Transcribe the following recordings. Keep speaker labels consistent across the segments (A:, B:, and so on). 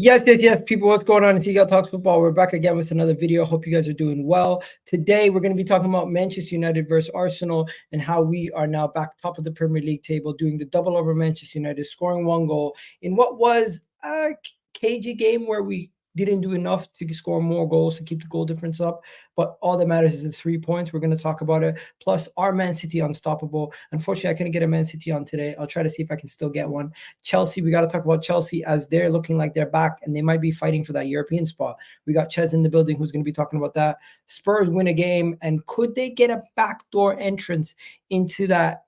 A: Yes, people. What's going on? It's Eagle Talks Football. We're back again with another video. Hope you guys are doing well. Today, we're going to be talking about Manchester United versus Arsenal and how we are now back top of the Premier League table, doing the double over Manchester United, scoring one goal in what was a cagey game where we didn't do enough to score more goals to keep the goal difference up. But all that matters is the 3 points. We're going to talk about it. Plus, our Man City unstoppable. Unfortunately, I couldn't get a Man City on today. I'll try to see if I can still get one. Chelsea, we got to talk about Chelsea as they're looking like they're back and they might be fighting for that European spot. We got Ches in the building who's going to be talking about that. Spurs win a game, and could they get a backdoor entrance into that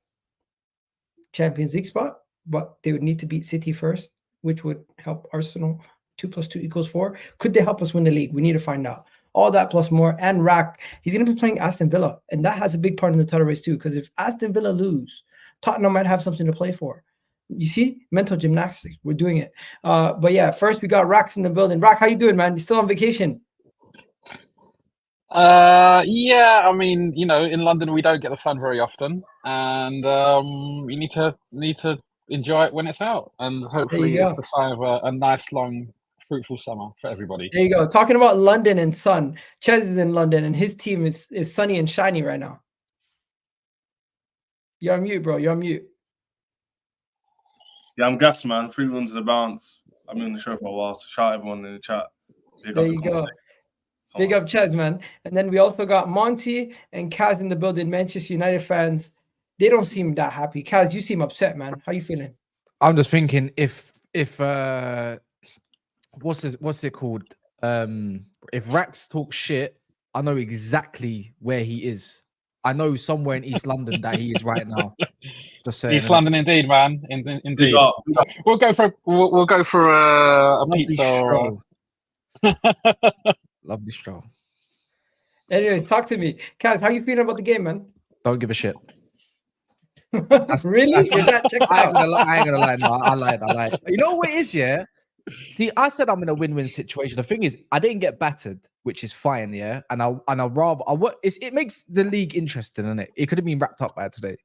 A: Champions League spot? But they would need to beat City first, which would help Arsenal. 2 + 2 = 4. Could they help us win the league? We need to find out. All that plus more. And Rack, he's going to be playing Aston Villa. And that has a big part in the title race too. Because if Aston Villa lose, Tottenham might have something to play for. You see? Mental gymnastics. We're doing it. But yeah, first we got Rax in the building. Rack, how you doing, man? You still on vacation?
B: Yeah, I mean, in London we don't get the sun very often. And you need to enjoy it when it's out. And hopefully it's the sign of a nice long fruitful summer for everybody.
A: There you go. Talking about London and sun. Ches is in London and his team is sunny and shiny right now. You're on mute, bro. You're on mute.
C: Yeah, I'm gassed, man. 3 runs in the bounce. I've been on the show for a while, so shout out everyone in the chat.
A: There you go. Big up Ches, man. And then we also got Monty and Kaz in the building, Manchester United fans. They don't seem that happy. Kaz, you seem upset, man. How you feeling?
D: I'm just thinking if what's it called? If Rax talks shit, I know exactly where he is. I know somewhere in East London that he is right now. Just saying.
B: East London, indeed, man. Indeed. We'll go for a pizza.
D: Lovely stroll.
A: Anyways, talk to me, Kaz. How you feeling about the game, man?
D: Don't give a shit.
A: Really?
D: I ain't gonna lie. No, I lied. You know what it is, yeah? See, I said I'm in a win-win situation. The thing is, I didn't get battered, which is fine, yeah. And it makes the league interesting, isn't it? It could have been wrapped up by today,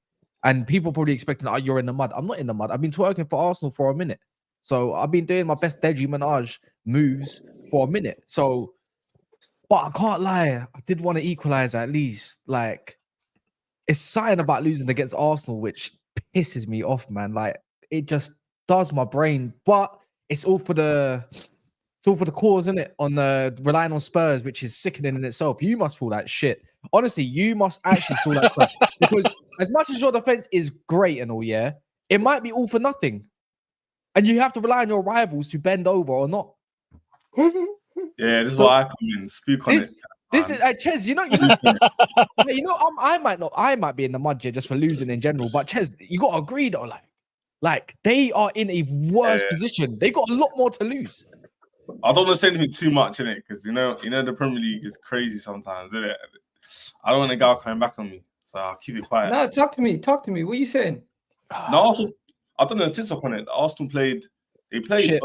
D: and people probably expecting, "Oh, you're in the mud." I'm not in the mud. I've been twerking for Arsenal for a minute, so I've been doing my best Deji Minaj moves for a minute. So, but I can't lie, I did want to equalize at least. Like, it's something about losing against Arsenal which pisses me off, man. Like, it just does my brain, but. It's all for the cause, isn't it? On relying on Spurs, which is sickening in itself. You must feel that shit. Honestly, you must actually feel that crap. Because as much as your defense is great and all, yeah, it might be all for nothing. And you have to rely on your rivals to bend over or not.
C: Yeah, this is why I come in. Speak on it.
D: This is Ches, I might be in the mud here just for losing in general, but Ches, you gotta agree though, like they are in a worse position. They got a lot more to lose.
C: I don't want to say anything too much in it because you know the Premier League is crazy sometimes, isn't it? I don't want a guy coming back on me, so I'll keep it quiet.
A: No, talk to me. What are you saying?
C: No, also, I don't know TikTok on it. Arsenal played okay.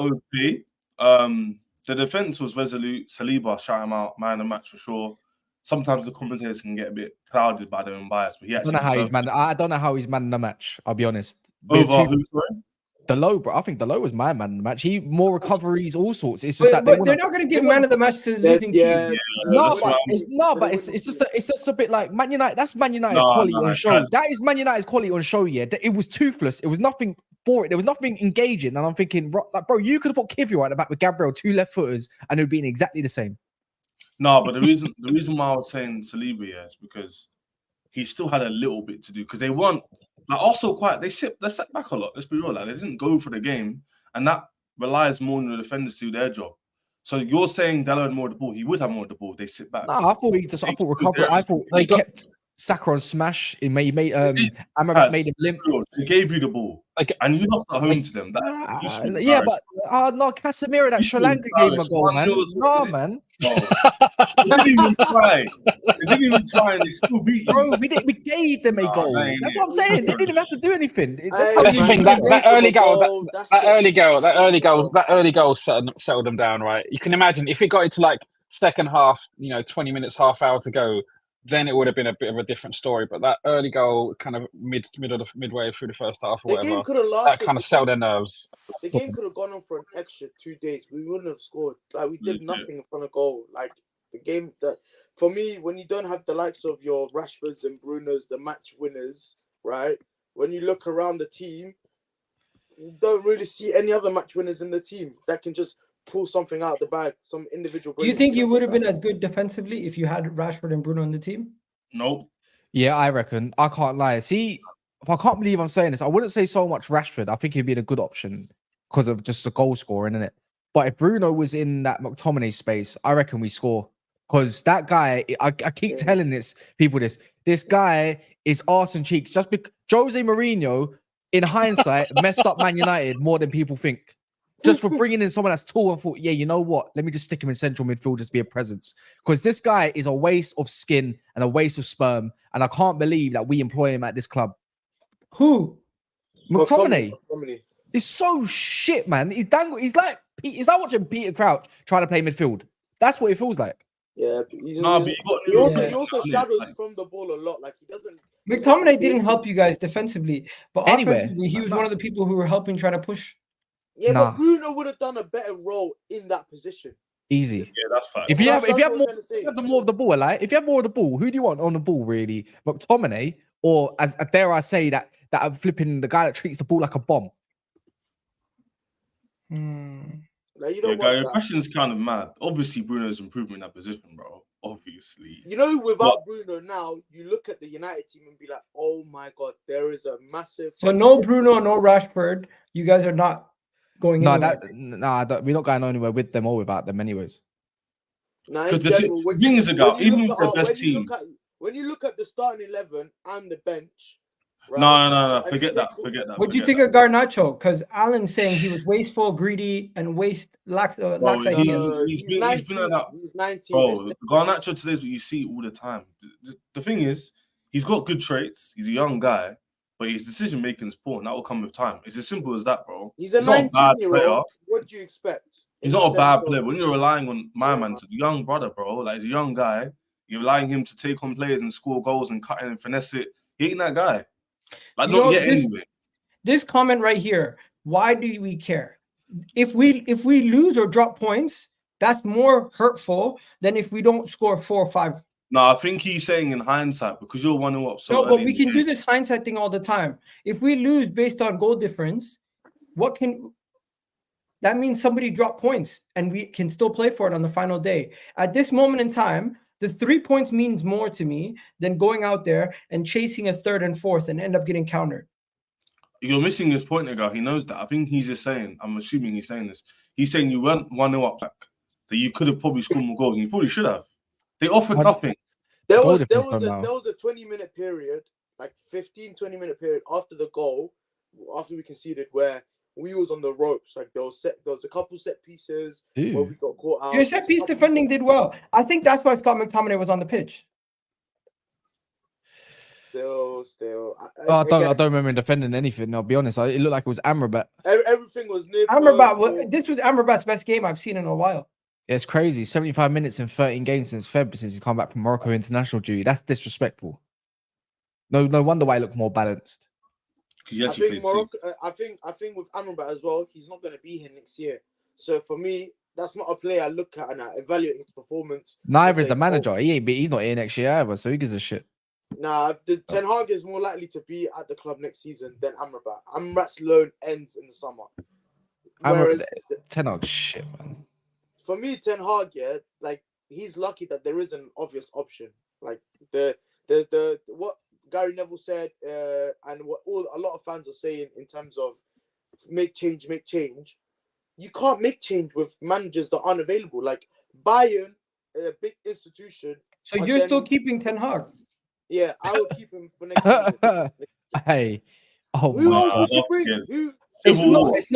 C: The defense was resolute. Saliba, shout him out, man of the match for sure. Sometimes the commentators can get a bit clouded by their own bias, but he actually.
D: I don't know how he's man in the match. I'll be honest.
C: Over who's sorry?
D: Delo, bro. I think Delo was my man in the match. He more recoveries, all sorts. It's
A: just that they're not going to give man of the match to the losing team.
D: It's just a bit like Man United. That's Man United's quality on show. That is Man United's quality on show. Yeah, it was toothless. It was nothing for it. There was nothing engaging. And I'm thinking, like, bro, you could have put Kivior at the back with Gabriel, 2 left footers, and it would be exactly the same.
C: No, but the reason why I was saying Saliba is because he still had a little bit to do because they weren't also quite. They set back a lot. Let's be real, they didn't go for the game, and that relies more on the defenders to do their job. So you're saying Dallo had more of the ball? He would have more of the ball if they sit back.
D: No, I thought recovery. I thought they kept Saka on smash. He made Amrabat made him limp.
C: He gave you the ball, and you lost at home to them.
D: No, Casemiro, that Sri Lanka gave him a goal, man. No, man.
C: They didn't even try. And they still beat you.
D: Bro, we gave them a goal. That's what I'm saying. They didn't even have to do anything.
B: That's the thing. That early goal settled them down, right? You can imagine if it got into like second half, 20 minutes, half hour to go. then it would have been a bit of a different story. But that early goal, kind of midway through the first half or
E: The game
B: whatever,
E: could have
B: that
E: lasted.
B: kind of settled their nerves.
E: The game could have gone on for an extra 2 days. We wouldn't have scored. Like, we did nothing in front of goal. Like, the game that, for me, when you don't have the likes of your Rashfords and Brunos, the match winners, right? When you look around the team, you don't really see any other match winners in the team that can just pull something out of the bag, some individual.
A: Do you think you would have been as good defensively if you had Rashford and Bruno in the team?
C: Nope.
D: Yeah, I reckon. I can't lie. See, I can't believe I'm saying this. I wouldn't say so much Rashford. I think he'd be a good option because of just the goal scoring, innit? But if Bruno was in that McTominay space, I reckon we score. Because that guy, I keep telling this guy is arse and cheeks. Just because Jose Mourinho, in hindsight, messed up Man United more than people think. Just for bringing in someone that's tall and thought, yeah, you know what? Let me just stick him in central midfield, just be a presence. Because this guy is a waste of skin and a waste of sperm. And I can't believe that we employ him at this club.
A: Who?
D: McTominay. It's so shit, man. He's like watching Peter Crouch trying to play midfield. That's what it feels like.
E: Yeah,
C: But
E: he also shadows from the ball a lot. Like, he doesn't.
A: McTominay didn't help you guys defensively, but
D: Anyway,
A: offensively, he was one of the people who were helping try to push.
E: Yeah, but Bruno would have done a better role in that position.
D: Easy.
C: Yeah, that's fine.
D: If you have more of the ball, like if you have more of the ball, who do you want on the ball really? McTominay, or as dare I say that I'm flipping the guy that treats the ball like a bomb.
E: Like, you don't want
C: your
E: that.
C: question's kind of mad. Obviously, Bruno's improving in that position, bro. Obviously.
E: You know, without Bruno now, you look at the United team and be like, oh my God, there is a massive...
A: So no Bruno, no Rashford. You guys are not going anywhere.
D: We're not going anywhere with them or without them anyways.
E: Because
C: the thing is, even with the best team...
E: When you look at the starting 11 and the bench...
C: Right? No. Forget that.
A: What do you think of Garnacho? Because Alan's saying he was wasteful, greedy, and lax ideas.
C: He's been at that.
E: He's 19.
C: Bro, Garnacho today is what you see all the time. The thing is, he's got good traits. He's a young guy, but his decision making is poor, and that will come with time. It's as simple as that, bro.
E: He's a 19-year-old. What do you expect?
C: He's not a bad player. When you're relying on my man, the young brother, bro, like he's a young guy, you're relying him to take on players and score goals and cut in and finesse it. He ain't that guy. Like, not yet anyway.
A: This comment right here, why do we care? If we lose or drop points, that's more hurtful than if we don't score 4 or 5.
C: No, I think he's saying in hindsight because you're 1-0 up.
A: No, but we can do this hindsight thing all the time. If we lose based on goal difference, that means somebody dropped points and we can still play for it on the final day. At this moment in time, the 3 points means more to me than going out there and chasing a 3rd and 4th and end up getting countered.
C: You're missing his point, nigga. He knows that. I think he's just saying, I'm assuming he's saying this. He's saying you weren't 1-0 up back, that you could have probably scored more goals and you probably should have. They offered nothing.
E: There was a 20-minute period, like 15-20-minute period after the goal, after we conceded, where we was on the ropes. Like there was a couple set pieces where we got caught out.
A: Your set piece defending did well. I think that's why Scott McTominay was on the pitch.
E: Still.
D: I don't remember him defending anything. I'll be honest. It looked like it was Amrabat.
E: Everything was near.
A: This was Amrabat's best game I've seen in a while.
D: Yeah, it's crazy. 75 minutes in 13 games since Feb, since he's come back from Morocco international duty. That's disrespectful. No wonder why he looked more balanced.
E: I think with Amrabat as well, he's not going to be here next year. So for me, that's not a player I look at and I evaluate his performance.
D: Neither is the manager. He's not here next year either, so who gives a shit?
E: Nah, Ten Hag is more likely to be at the club next season than Amrabat. Amrabat's loan ends in the summer.
D: Ten Hag shit, man.
E: For me, Ten Hag, like he's lucky that there is an obvious option. Like the what Gary Neville said, and what a lot of fans are saying in terms of make change. You can't make change with managers that aren't available. Like Bayern, a big institution.
A: So you're still keeping Ten Hag?
E: Yeah, I will keep him for next season.
D: Hey,
E: who else would you bring?
D: It's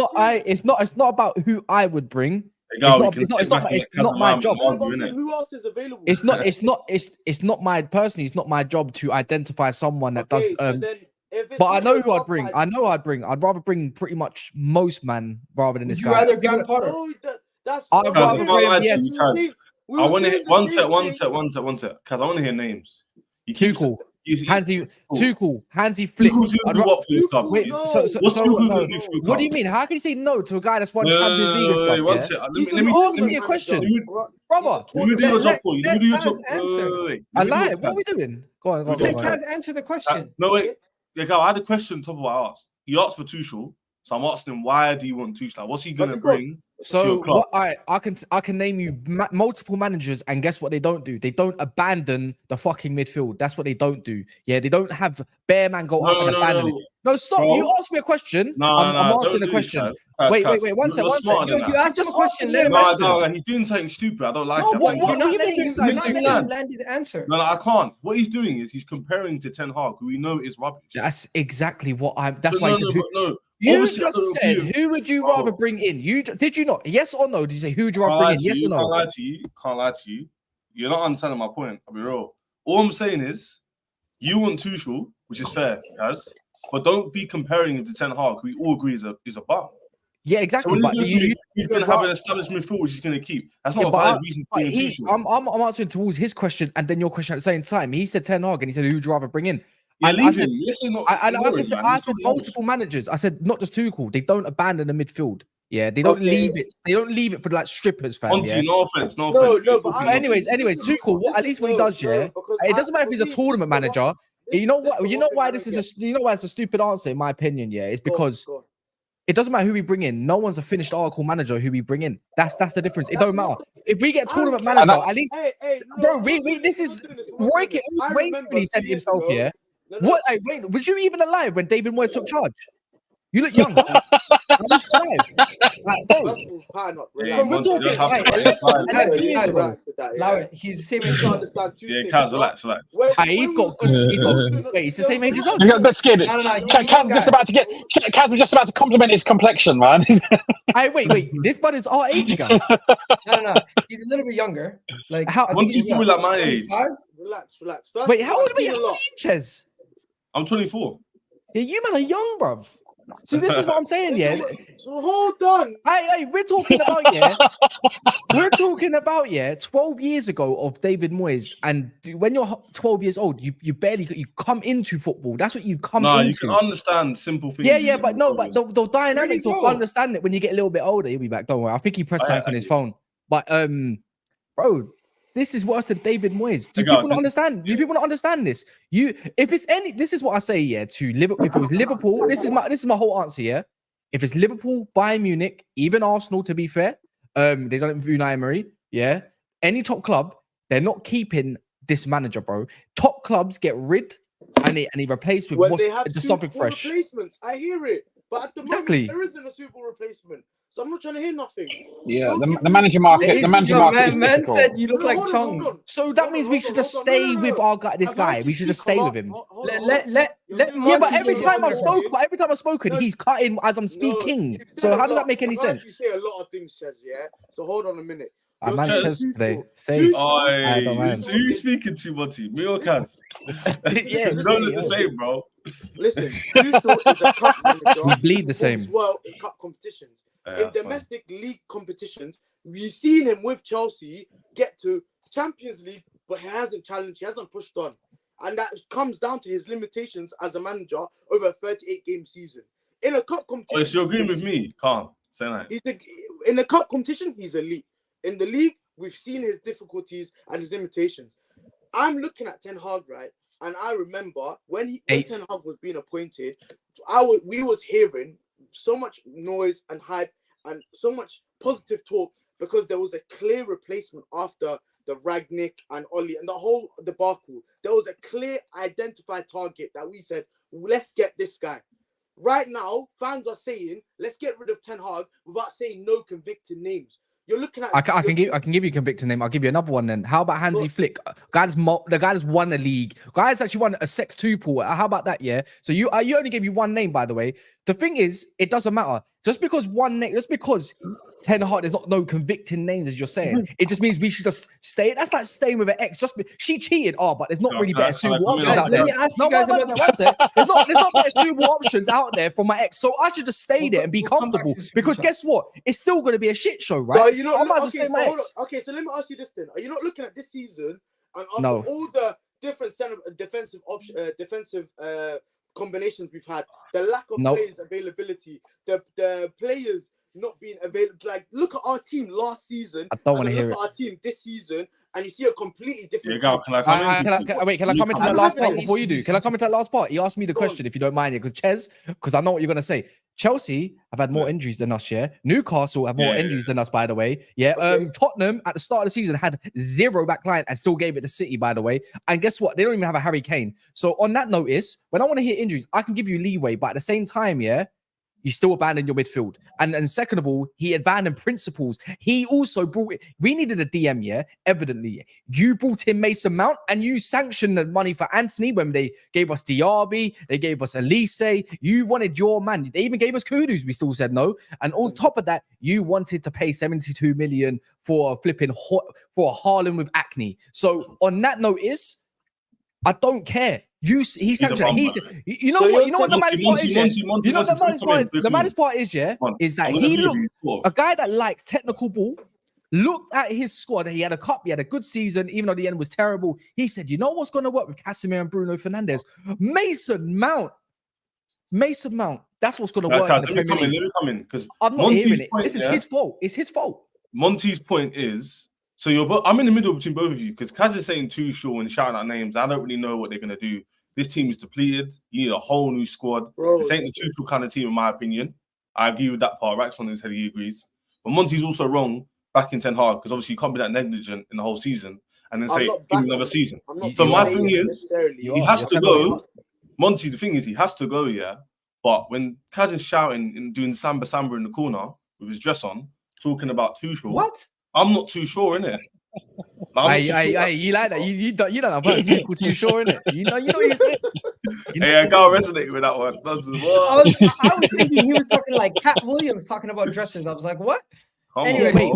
D: not about who I would bring. It's not my job.
E: Who else is available?
D: It's not my personally. It's not my job to identify someone that does. But I know who I'd bring. I'd rather bring pretty much most man rather than this guy.
A: Would you rather Graham Potter?
E: Oh, that's.
C: I want to hear one set. Because I want to hear names.
D: Tuchel. Hansi Flick. Wait, what do you mean? How can you say no to a guy that's won Champions League and stuff? Let me ask me a question, brother.
C: Let me do your job for you. Let me do your job.
D: I lied. What are we doing? Go on.
A: Let answer the question.
C: No, wait. Yeah, I had a question on top of what I asked. He asked for Tuchel, so I'm asking him, why do you want Tuchel? Like, what's he gonna bring?
D: So what I can name you multiple managers, and guess what they don't do? They don't abandon the fucking midfield. That's what they don't do. Yeah, they don't have bare man go up and abandon it. No, stop. Bro. You asked me a question. I'm answering the question. Wait. One second.
A: You asked just a question.
C: No, he's doing something stupid. I don't like it.
A: What are you doing something stupid? Land his answer.
C: No, I can't. What he's doing is he's comparing to Ten Hag, who we know is rubbish.
D: That's exactly what I'm. That's why he said. You just said, who would you rather bring in? Did you not? Yes or no? Did you say who would you rather bring in? Yes or no?
C: Can't lie to you. You're not understanding my point. I'll be real. All I'm saying is, you want Tuchel, which is fair, guys. But don't be comparing him to Ten Hag, who we all agree is a bum.
D: Yeah, exactly.
C: So he's going to have an established midfield, which he's going to keep. That's not a valid reason for Tuchel. I'm
D: answering towards his question and then your question at the same time. He said Ten Hag, and he said, who would you rather bring in?
C: Yeah,
D: I said multiple managers. I said not just Tuchel. They don't abandon the midfield. Yeah, they don't leave it. They don't leave it for like strippers, fam.
C: No offense.
D: No, but anyways, Tuchel. At least what he does, it doesn't matter if he's a tournament manager. You know what? You know why this is a. You know why it's a stupid answer, in my opinion. Yeah, it's because it doesn't matter who we bring in. No one's a finished article manager who we bring in. That's the difference. It don't matter if we get a tournament manager. At least, bro. This is Roy. Wayne he said himself here. What? Wait, was you even alive when David Moyes took charge? You look young. I'm just alive. We're talking.
A: He's the same age.
C: Yeah, Kaz, relax.
D: He's got good. Wait, he's the same age as us.
B: He got a bit scared. Kaz was just about to compliment his complexion, man.
D: Wait. This bud is our age again.
A: No. He's a little bit younger. Like
C: how? Once you like my age.
E: Relax.
D: Wait, how old are you, Chez?
C: I'm 24.
D: Yeah, you man are young, bruv. See, this is what I'm saying, yeah.
E: So hold on.
D: Hey, we're talking about 12 years ago of David Moyes, and when you're 12 years old, you come into football. That's what you come into.
C: You can understand simple things.
D: Yeah, but the dynamics of understanding it when you get a little bit older, you'll be back. Don't worry. I think he pressed something on his phone. But bro, this is worse than David Moyes. Do people not understand? Do people not understand this? This is what I say, yeah, to Liverpool. If it was Liverpool, this is my whole answer, yeah. If it's Liverpool, Bayern Munich, even Arsenal, to be fair, they don't have Unai Emery, yeah. Any top club, they're not keeping this manager, bro. Top clubs get rid and they replace with something fresh.
E: Replacements, I hear it, but at the moment there isn't a super replacement. So I'm not trying to hear nothing.
B: Yeah, the manager market. The manager market is difficult.
A: Said you look like Chong.
D: So that means we should just stay with our guy. This guy, we should just stay with him. But every time I've spoken, he's cutting as I'm speaking. So how does that make any sense?
E: You say a lot of things, Chez. Yeah. So hold on a minute.
D: Chez today. Safe.
C: Who's speaking to, Monty? Me or Kaz?
D: Yeah,
C: we don't look the same, bro.
E: Listen, Tuchel is a cup manager.
D: We bleed the same.
E: Well, in cup competitions. In domestic league competitions, we've seen him with Chelsea get to Champions League, but he hasn't challenged, he hasn't pushed on. And that comes down to his limitations as a manager over a 38-game season. In a cup competition...
C: so you're agreeing with me? Can't say that.
E: In a cup competition, he's elite. In the league, we've seen his difficulties and his limitations. I'm looking at Ten Hag, right? And I remember when Ten Hag was being appointed, we was hearing so much noise and hype and so much positive talk because there was a clear replacement after the Ragnick and Oli and the whole debacle. There was a clear identified target that we said, let's get this guy. Right now, fans are saying, let's get rid of Ten Hag without saying no convicted names. You're looking at. I can
D: give you a convicted name. I'll give you another one then. How about Hansi Flick? The guy that's won a league. Guys actually won a sextuple. How about that? Yeah. So you only gave you one name, by the way. The thing is, it doesn't matter. Just because Ten Hag, there's no convicting names, as you're saying. It just means we should just stay. That's like staying with an ex. She cheated. But there's not really better suitable options out there. There's not better suitable options out there for my ex. So I should just stay there and be comfortable. Because guess what? It's still going to be a shit show, right?
E: So I might as well stay my ex. Okay, so let me ask you this then. Are you not looking at this season and after all the different defensive option, defensive combinations we've had, the lack of
D: Nope.
E: players availability, the players not being available. Like, look at our team last season.
D: I don't want to
E: and
D: hear
E: look
D: it.
E: at our team this season, and you see a completely different
C: Gal,
E: team.
C: can I come in?
D: Wait, can I come into that
E: I'm
D: last
E: having
D: part
E: it.
D: before you do? Can I come into that last part? He asked me the
E: Go on.
D: question, if you don't mind, because Ches, because I know what you're going to say. Chelsea have had more injuries than us, yeah. Newcastle have more injuries than us, by the way. Yeah.
E: Okay.
D: Tottenham at the start of the season had 0 backline and still gave it to City, by the way. And guess what? They don't even have a Harry Kane. So on that notice, when I want to hear injuries, I can give you leeway, but at the same time, yeah, you still abandon your midfield. And second of all, he abandoned principles. He also brought it. We needed a DM, yeah, evidently. You brought in Mason Mount and you sanctioned the money for Anthony when they gave us Diaby, they gave us Elise. You wanted your man. They even gave us Kudus. We still said no. And on top of that, you wanted to pay 72 million for a flipping for a Haaland with acne. So on that notice, I don't care. He sanctioned. You know what? You know what the maddest part is. You know the maddest part is. The maddest part is, yeah, is that he looked a guy that likes technical ball. Looked at his squad. He had a cup. He had a good season, even though the end was terrible. He said, "You know what's going to work with Casemiro and Bruno Fernandes? Mason Mount. That's what's going to work."
C: Let me come in because
D: I'm not hearing it. This is his fault. It's his fault.
C: Monty's point is. So I'm in the middle between both of you because Kaz is saying Tuchel and shouting out names. I don't really know what they're gonna do. This team is depleted. You need a whole new squad.
E: Bro,
C: this ain't the Tuchel kind of team, in my opinion. I agree with that part. Rax on his head, he agrees. But Monty's also wrong back in Ten Hag because obviously you can't be that negligent in the whole season and then say give me another season. So my thing is, he has to go. Monty, the thing is, he has to go, yeah. But when Kaz is shouting and doing samba in the corner with his dress on, talking about Tuchel,
A: what?
C: I'm not too sure, innit?
D: Hey, you like that? You don't have too sure, innit? You know.
C: Hey, I can't resonate with that one.
A: I was thinking he was talking like Cat Williams talking about dresses. I was like, what? Anyway,
D: wait.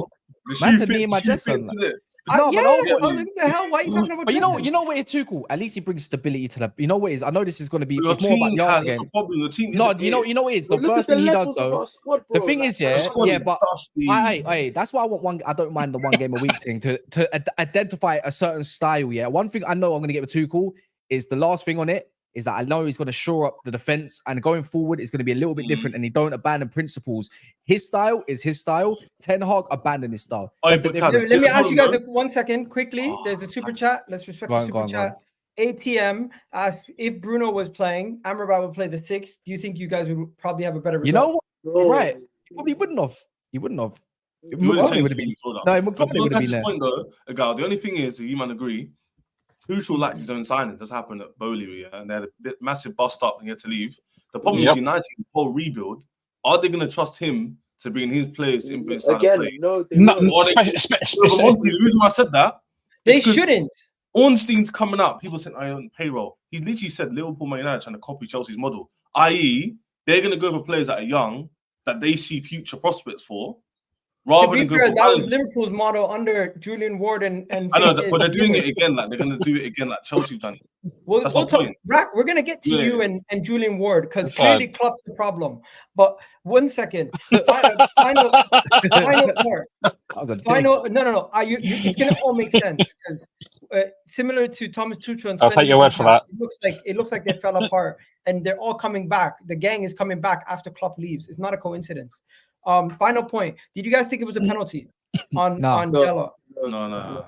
D: That's me and my dress on.
A: No, yeah, what the hell? Why are you talking about?
D: But you know what is too cool? At least he brings stability to the. You know what it is? I know this is going to be it's more about your game. No, you know what it is? The first thing he does though. The thing is, but that's why I want one. I don't mind the one game a week thing to identify a certain style. Yeah, one thing I know I'm going to get with Tuchel is the last thing on it. Is that I know he's going to shore up the defense and going forward it's going to be a little bit different and he don't abandon principles. His style is his style. Ten Hag abandoned his style.
A: Let me ask you guys 1 second quickly. There's a super chat. Let's respect the super chat. ATM asks if Bruno was playing, Amrabat would play the 6. Do you think you guys would probably have a better result?
D: You know what? Right. He wouldn't have. McTominay would have been. No, McTominay would have been there.
C: Point though, the only thing is, if you man agree, Tuchel liked his own signings. That's happened at Bowley, and they had a massive bust up and he had to leave. The problem is United, the whole rebuild. Are they going to trust him to bring his players in?
E: Again, no, they
C: won't. The reason I said that,
A: they shouldn't.
C: Ornstein's coming up. People said, I own payroll. He literally said Liverpool, Man United trying to copy Chelsea's model. I.e., they're going to go for players that are young, that they see future prospects for.
A: To be fair, that was Liverpool's model under Julian Ward and
C: I know, but they're doing it again. Like they're going to do it again, like Chelsea done it.
A: We'll talk. Rack, we're going to get to you and Julian Ward because clearly Klopp's the problem. But 1 second, final part. No. It's going to all make sense because similar to Thomas Tuchel and
B: I'll take your word for that.
A: It looks like they fell apart and they're all coming back. The gang is coming back after Klopp leaves. It's not a coincidence. Final point. Did you guys think it was a penalty on Della?
C: No.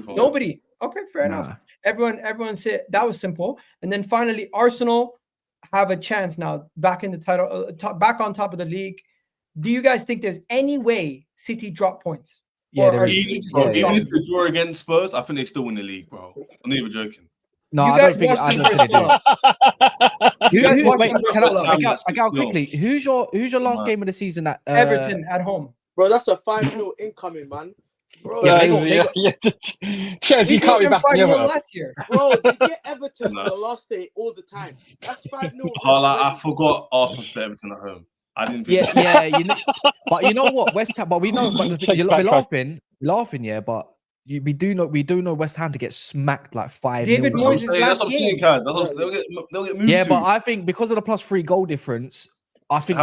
A: Nobody. Okay, fair enough. Everyone said that was simple. And then finally, Arsenal have a chance now back in the title, back on top of the league. Do you guys think there's any way City drop points?
D: Yeah, there is.
C: Even if they draw against Spurs, I think they still win the league, bro. I'm not even joking.
D: No, I don't think they do. Wait, I got quickly. Who's your last game of the season at
A: Everton at home?
E: Bro, that's a 5-0 incoming, man. Bro,
B: Chelsea can't be back
A: last year.
E: Bro, they get Everton on the last day all the time. That's 5-0.
C: I forgot Arsenal to Everton at home. I didn't think
D: but you know what? West Ham, but we know we're laughing, yeah, but we do know West Ham to get smacked like 5-0.
A: David Moyes'
C: that's what I'm saying, Kaz. They'll get moved.
D: Yeah, but I think because of the +3 goal difference, I think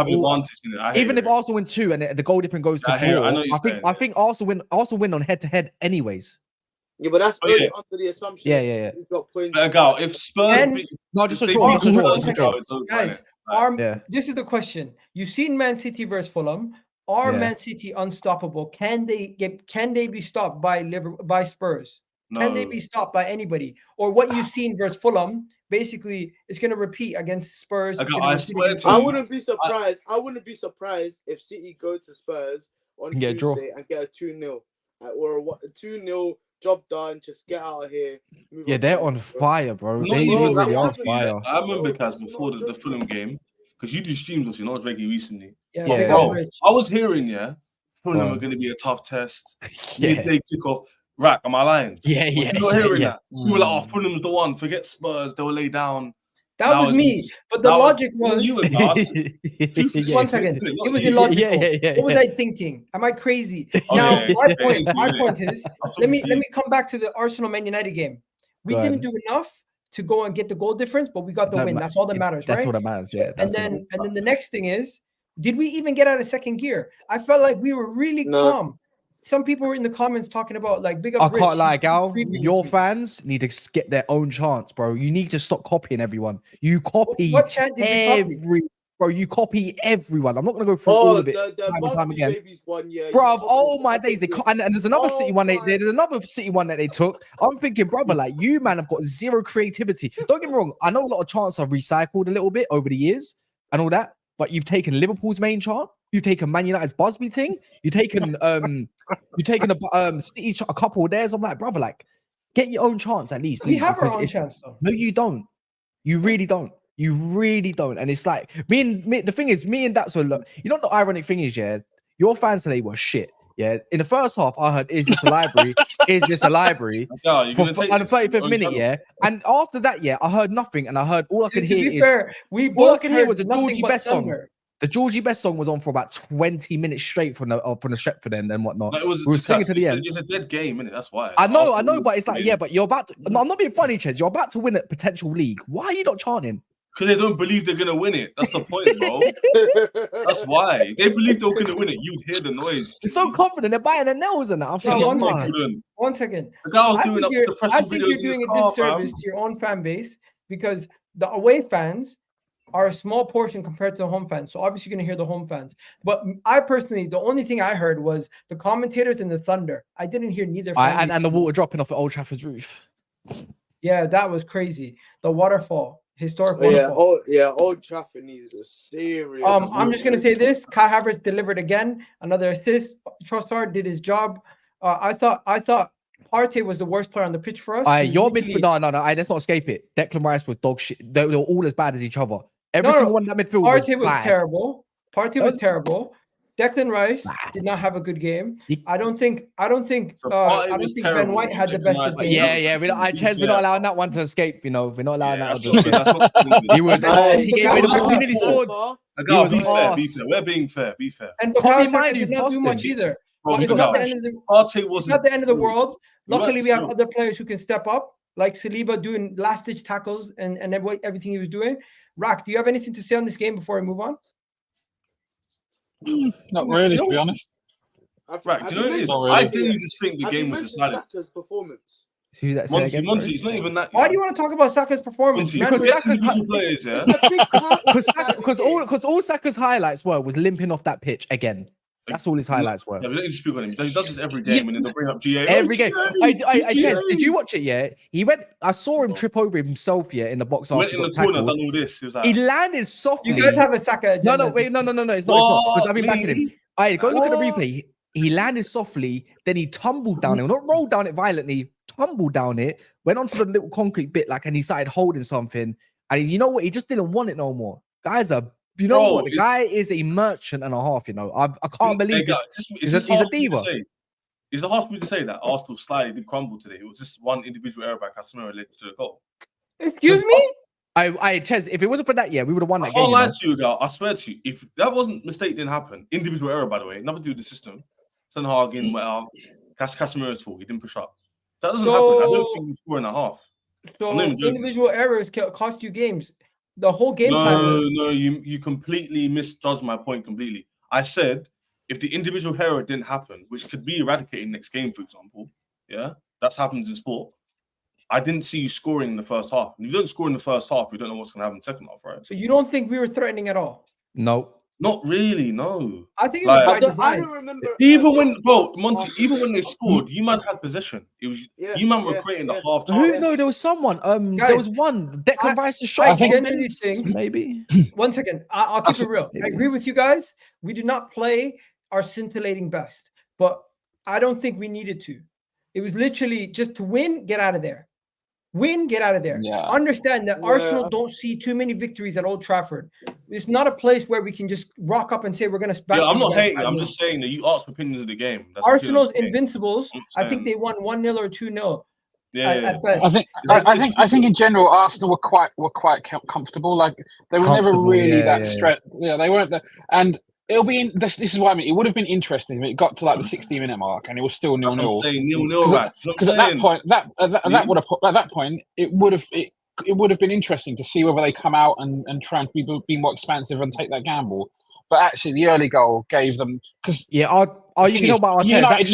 D: even if Arsenal win 2 and the goal difference goes to draw, I think Arsenal win on head-to-head anyways.
E: Yeah, but that's
C: But
E: only
C: yeah.
E: under the assumption.
D: Yeah,
E: that
D: yeah, yeah.
E: City got points.
C: If Spurs
A: And-
C: beat,
D: No, just a
C: if they
D: draw.
C: beat
D: Just a draw.
C: Spurs,
D: Just a draw.
C: it's over,
A: Guys,
C: innit?
D: Yeah.
A: this is the question. You've seen Man City versus Fulham. Are
D: Yeah.
A: Man City unstoppable? Can they be stopped by Spurs? Can they
C: No.
A: be stopped by anybody? Or what you've seen versus Fulham, basically, it's going to repeat against Spurs. It's gonna
C: I
A: repeat
C: swear
A: against
C: to
E: I
C: you,
E: wouldn't be surprised. I wouldn't be surprised if City go to Spurs on
D: Get a draw.
E: Tuesday and get a 2-0 or a 2-0 job done. Just get out of here. Move
D: Yeah,
E: on.
D: they're on fire, bro.
C: Not
D: They
C: even
E: Bro,
D: really
E: they
D: are
E: haven't-
D: fire.
C: I remember,
E: Bro,
C: Kaz,
E: that's
C: before
E: not
C: the
E: joking.
C: Fulham game, because you do streams, obviously, not Reggie recently.
A: Yeah,
D: Yeah.
A: big
C: Bro,
A: up Rich.
C: I was hearing, Fulham
D: Go
C: are
D: on.
C: going to be a tough test.
D: Yeah.
C: Midday kickoff. Rack, am I lying?
D: Yeah,
C: Was
D: yeah,
C: you not hearing
D: yeah.
C: that? You were like, oh, Fulham's the one. Forget Spurs. They'll lay down.
A: That was me. But the logic was.
C: You and us.
A: One second. It was illogical.
D: Yeah.
A: What was I thinking? Am I crazy?
C: Oh,
A: Now,
C: yeah,
A: my
C: yeah.
A: point is, let me come back to the Arsenal Man United game. We
D: Go
A: didn't
D: ahead.
A: do enough to go and get the goal difference, but we got the
D: That
A: win.
D: ma-
A: That's all that matters,
D: That's
A: right?
D: what it matters. Yeah.
A: And then the next thing is, did we even get out of second gear? I felt like we were really
E: No.
A: calm. Some people were in the comments talking about like big up.
D: I
A: Rich,
D: can't lie,
A: he's
D: Gal.
A: creeping
D: Your
A: me.
D: fans need to get their own chance, bro. You need to stop copying everyone. You copy
A: What chant did we copy?
D: bro. You copy everyone. I'm not gonna go through all of it
E: the
D: time and time
E: Busby
D: again.
E: Babies one, yeah.
D: Bro,
E: you copied
D: oh my days!
E: everything.
D: And there's another City one.
E: my-
D: There's another City one that they took. I'm thinking, brother, like you, man, have got zero creativity. Don't get me wrong. I know a lot of chants have recycled a little bit over the years and all that, but you've taken Liverpool's main chant. You've taken Man United's Busby thing. You've taken a City a couple of theirs. I'm like, brother, like get your own chance at least.
A: We
D: Please,
A: have our
D: because
A: own
D: it's-
A: chance though.
D: No, you don't. You really don't. You really don't. And it's like me. The thing is, me and that's what look. You know what the ironic thing is, yeah. Your fans today were shit. Yeah. In the first half, I heard, "Is this a library? Is this a library?"
C: No, you're gonna take
D: On the
C: this to your
D: 35th
C: own
D: minute,
C: channel.
D: yeah. And after that, yeah, I heard nothing, and I heard all I could
A: To
D: hear
A: be
D: is
A: fair, we
D: all I
A: both
D: could hear was the
A: heard nothing
D: Georgie
A: but
D: Best song.
A: thunder.
D: The Georgie Best song was on for about 20 minutes straight from the Stretford end and whatnot.
C: No, it was
D: We were singing to the end.
C: It's a dead game, innit? That's why.
D: I know,
C: Arsenal
D: but it's like, yeah, but you're about to. No, I'm not being funny, Ches. You're about to win a potential league. Why are you not chanting?
C: Because they don't believe they're gonna win it. That's the point, bro. That's why. If they believe they're gonna win it, you'd hear the noise.
D: They're so confident. They're biting their nails and that. I'm thinking,
A: one
C: Not
A: second.
D: man.
C: confident.
A: 1 second.
C: The guy was
A: I
C: doing
A: think
C: up
A: you're,
C: the
A: I
C: pressing
A: think
C: videos
A: you're
C: in
A: doing
C: his
A: a
C: car,
A: disservice
C: fam.
A: to your own fan base because the away fans are a small portion compared to the home fans. So obviously you're going to hear the home fans. But I personally, the only thing I heard was the commentators and the thunder. I didn't hear neither. fan base.
D: And the water dropping off at Old Trafford's roof.
A: Yeah, that was crazy. The watrofall, historic waterfall.
E: Old Trafford needs a serious.
A: I'm just gonna say this: Kai Havertz delivered again, another assist. Trossard did his job. I thought Partey was the worst player on the pitch for us. He
D: Your
A: literally-
D: midfield, no, let's not escape it. Declan Rice was dog shit. They were all as bad as each other. Every
A: No,
D: single one in that midfield
A: Partey was
D: bad.
A: terrible. Partey was terrible. Declan Rice
D: Bad.
A: did not have a good game.
D: He-
A: I don't think
C: So Partey was
A: Ben
C: terrible,
A: White had the
C: Declan
A: best
C: Rice
A: of
C: was
A: games.
D: Yeah. We're not allowing that one to escape. You know, we're not allowing that one to
C: that's
D: escape.
C: not- that's not-
D: He was
E: Hey,
D: he gave
A: Bukayo
D: me the
A: Saka-
D: ball. He nearly scored.
C: Be
D: was
C: fair, be
D: arse.
C: fair. We're being fair. Be fair.
A: And
D: Kobe
A: Bukayo Saka
D: Mainoo
A: did not do
D: bossed
A: much
D: him.
A: either.
C: Bro,
A: But
C: he
A: it's
C: was
A: not the
C: out.
A: end of the
C: Partey
A: It's
C: wasn't.
A: not the end of the
C: good.
A: world.
C: He weren't
A: Luckily, we have
C: good.
A: other players who can step up, like Saliba doing last-ditch tackles and everything he was doing. Rak, do you have anything to say on this game before we move on?
B: Not really, to be honest.
C: Right, do you know what it is?
B: Not
C: I
B: really.
C: didn't just think the game was decided.
E: Saka's performance.
D: Who's that? Say again,
C: Monty,
D: sorry?
C: it's not even that.
A: Why do you want to talk about Saka's performance?
C: Monty,
A: Man,
D: Because
C: because
D: Saka's
C: individual players, yeah.
E: It's a big part of the
D: Because all Saka's highlights was limping off that pitch again. That's all his highlights were.
C: Yeah, we don't need to speak on him. He does this every game, and then they'll bring up GA.
D: Every game.
C: Jez,
D: Did you watch it? Yeah, he went. I saw him trip over himself. Yeah, in the box
C: went
D: after
C: in
D: he
C: the
D: got
C: corner,
D: tackled.
C: done all this. He was like,
D: He landed softly.
A: You guys have a Saka agenda.
D: No, wait, no. It's not. Because I've been backing him.
C: me?
D: All right, go look at the
E: What?
D: replay. He landed softly, then he tumbled down it. Not rolled down it violently, tumbled down it, went onto the little concrete bit, and he started holding something. And you know what? He just didn't want it no more. You know
C: Bro,
D: what? The guy is a merchant and a half. You know, I can't believe this. He's a diva.
C: Is it hard for me to say that Arsenal slightly did crumble today? It was just one individual error by Casemiro led to the goal.
A: Excuse me?
D: Ches, if it wasn't for that, yeah, we would have won
C: I
D: that game.
C: can't
D: You
C: lie
D: know?
C: to you, girl. I swear to you, if that wasn't mistake didn't happen, individual error, by the way, nothing to do with the system. Ten Hag in Casemiro's fault. He didn't push up. That doesn't happen. I don't think we score in a half.
A: So
C: I'm not even joking.
A: individual errors can cost you games. The whole game plan.
C: No, you completely misjudged my point completely. I said if the individual error didn't happen, which could be eradicated next game, for example, yeah, That's happens in sport. I didn't see you scoring in the first half. If you don't score in the first half, you don't know what's going to happen in the second half, right?
A: So you don't think we were threatening at all?
D: No.
C: Not really, no.
A: I think it was
C: Like,
A: by
E: I
A: design.
E: don't remember.
C: Even when, bro, Monty, even when they scored, you man had possession. It was you man were creating the half time.
D: Who? No, there was someone. There was one. Declan Rice's shot.
A: I genuinely think.
D: Maybe.
A: 1 second. I'll keep it real. I agree with you guys. We did not play our scintillating best, but I don't think we needed to. It was literally just to win, get out of there. Win, get out of there.
B: Yeah.
A: Understand that Arsenal don't see too many victories at Old Trafford. It's not a place where we can just rock up and say we're going to.
C: Yeah, I'm not hating. I'm just saying that you asked for opinions of the game. That's
A: Arsenal's Invincibles. I think they won 1-0 or 2-0. At best.
B: I think in general Arsenal were quite comfortable. Like they were never really that stressed. Yeah, they weren't. And it'll be. This is what I mean. It would have been interesting if it got to like the 60-minute mark and it was still 0-0. Because at that point, it would have been interesting to see whether they come out and try and be more expansive and take that gamble. But actually, the early goal gave them because
D: you can talk about United.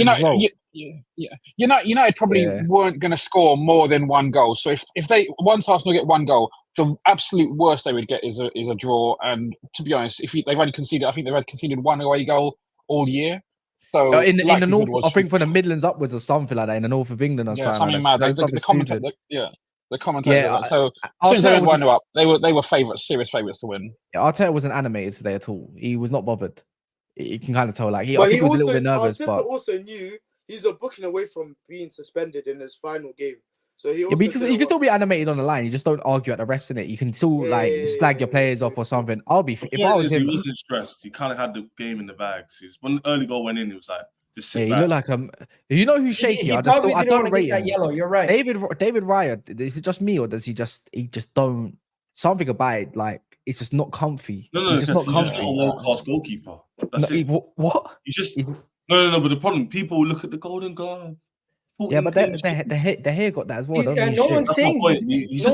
B: United probably weren't going to score more than one goal. So if they once Arsenal get one goal, the absolute worst they would get is a draw. And to be honest, they've only conceded, I think they've only conceded one away goal all year. So
D: in the north, I think from the Midlands upwards or something like that, in the north of England or something.
B: Mad. The commentator. So as soon as they went 1-0 up, they were serious favourites to win.
D: Yeah, Arteta wasn't animated today at all. He was not bothered. You can kind of tell, like, I think he was a little bit nervous.
E: Arteta
D: but
E: also knew he's a booking away from being suspended in his final game. So he
D: you can still be animated on the line. You just don't argue at the refs, in it. You can still slag your players off or something. If I was him,
C: he wasn't stressed. He kind of had the game in the bag. When the early goal went in, he was like, just sit back.
D: You look like you know who's shaky. I don't rate him.
A: Yellow. You're right.
D: David Raya. Is it just me or does he just don't something about it? Like it's just not comfy.
C: No,
D: he's just not comfy.
C: He's not a world-class goalkeeper. That's it.
D: What?
C: No. But the problem, people look at the Golden Glove.
D: Yeah, but the hair got that as well.
A: No one's saying he's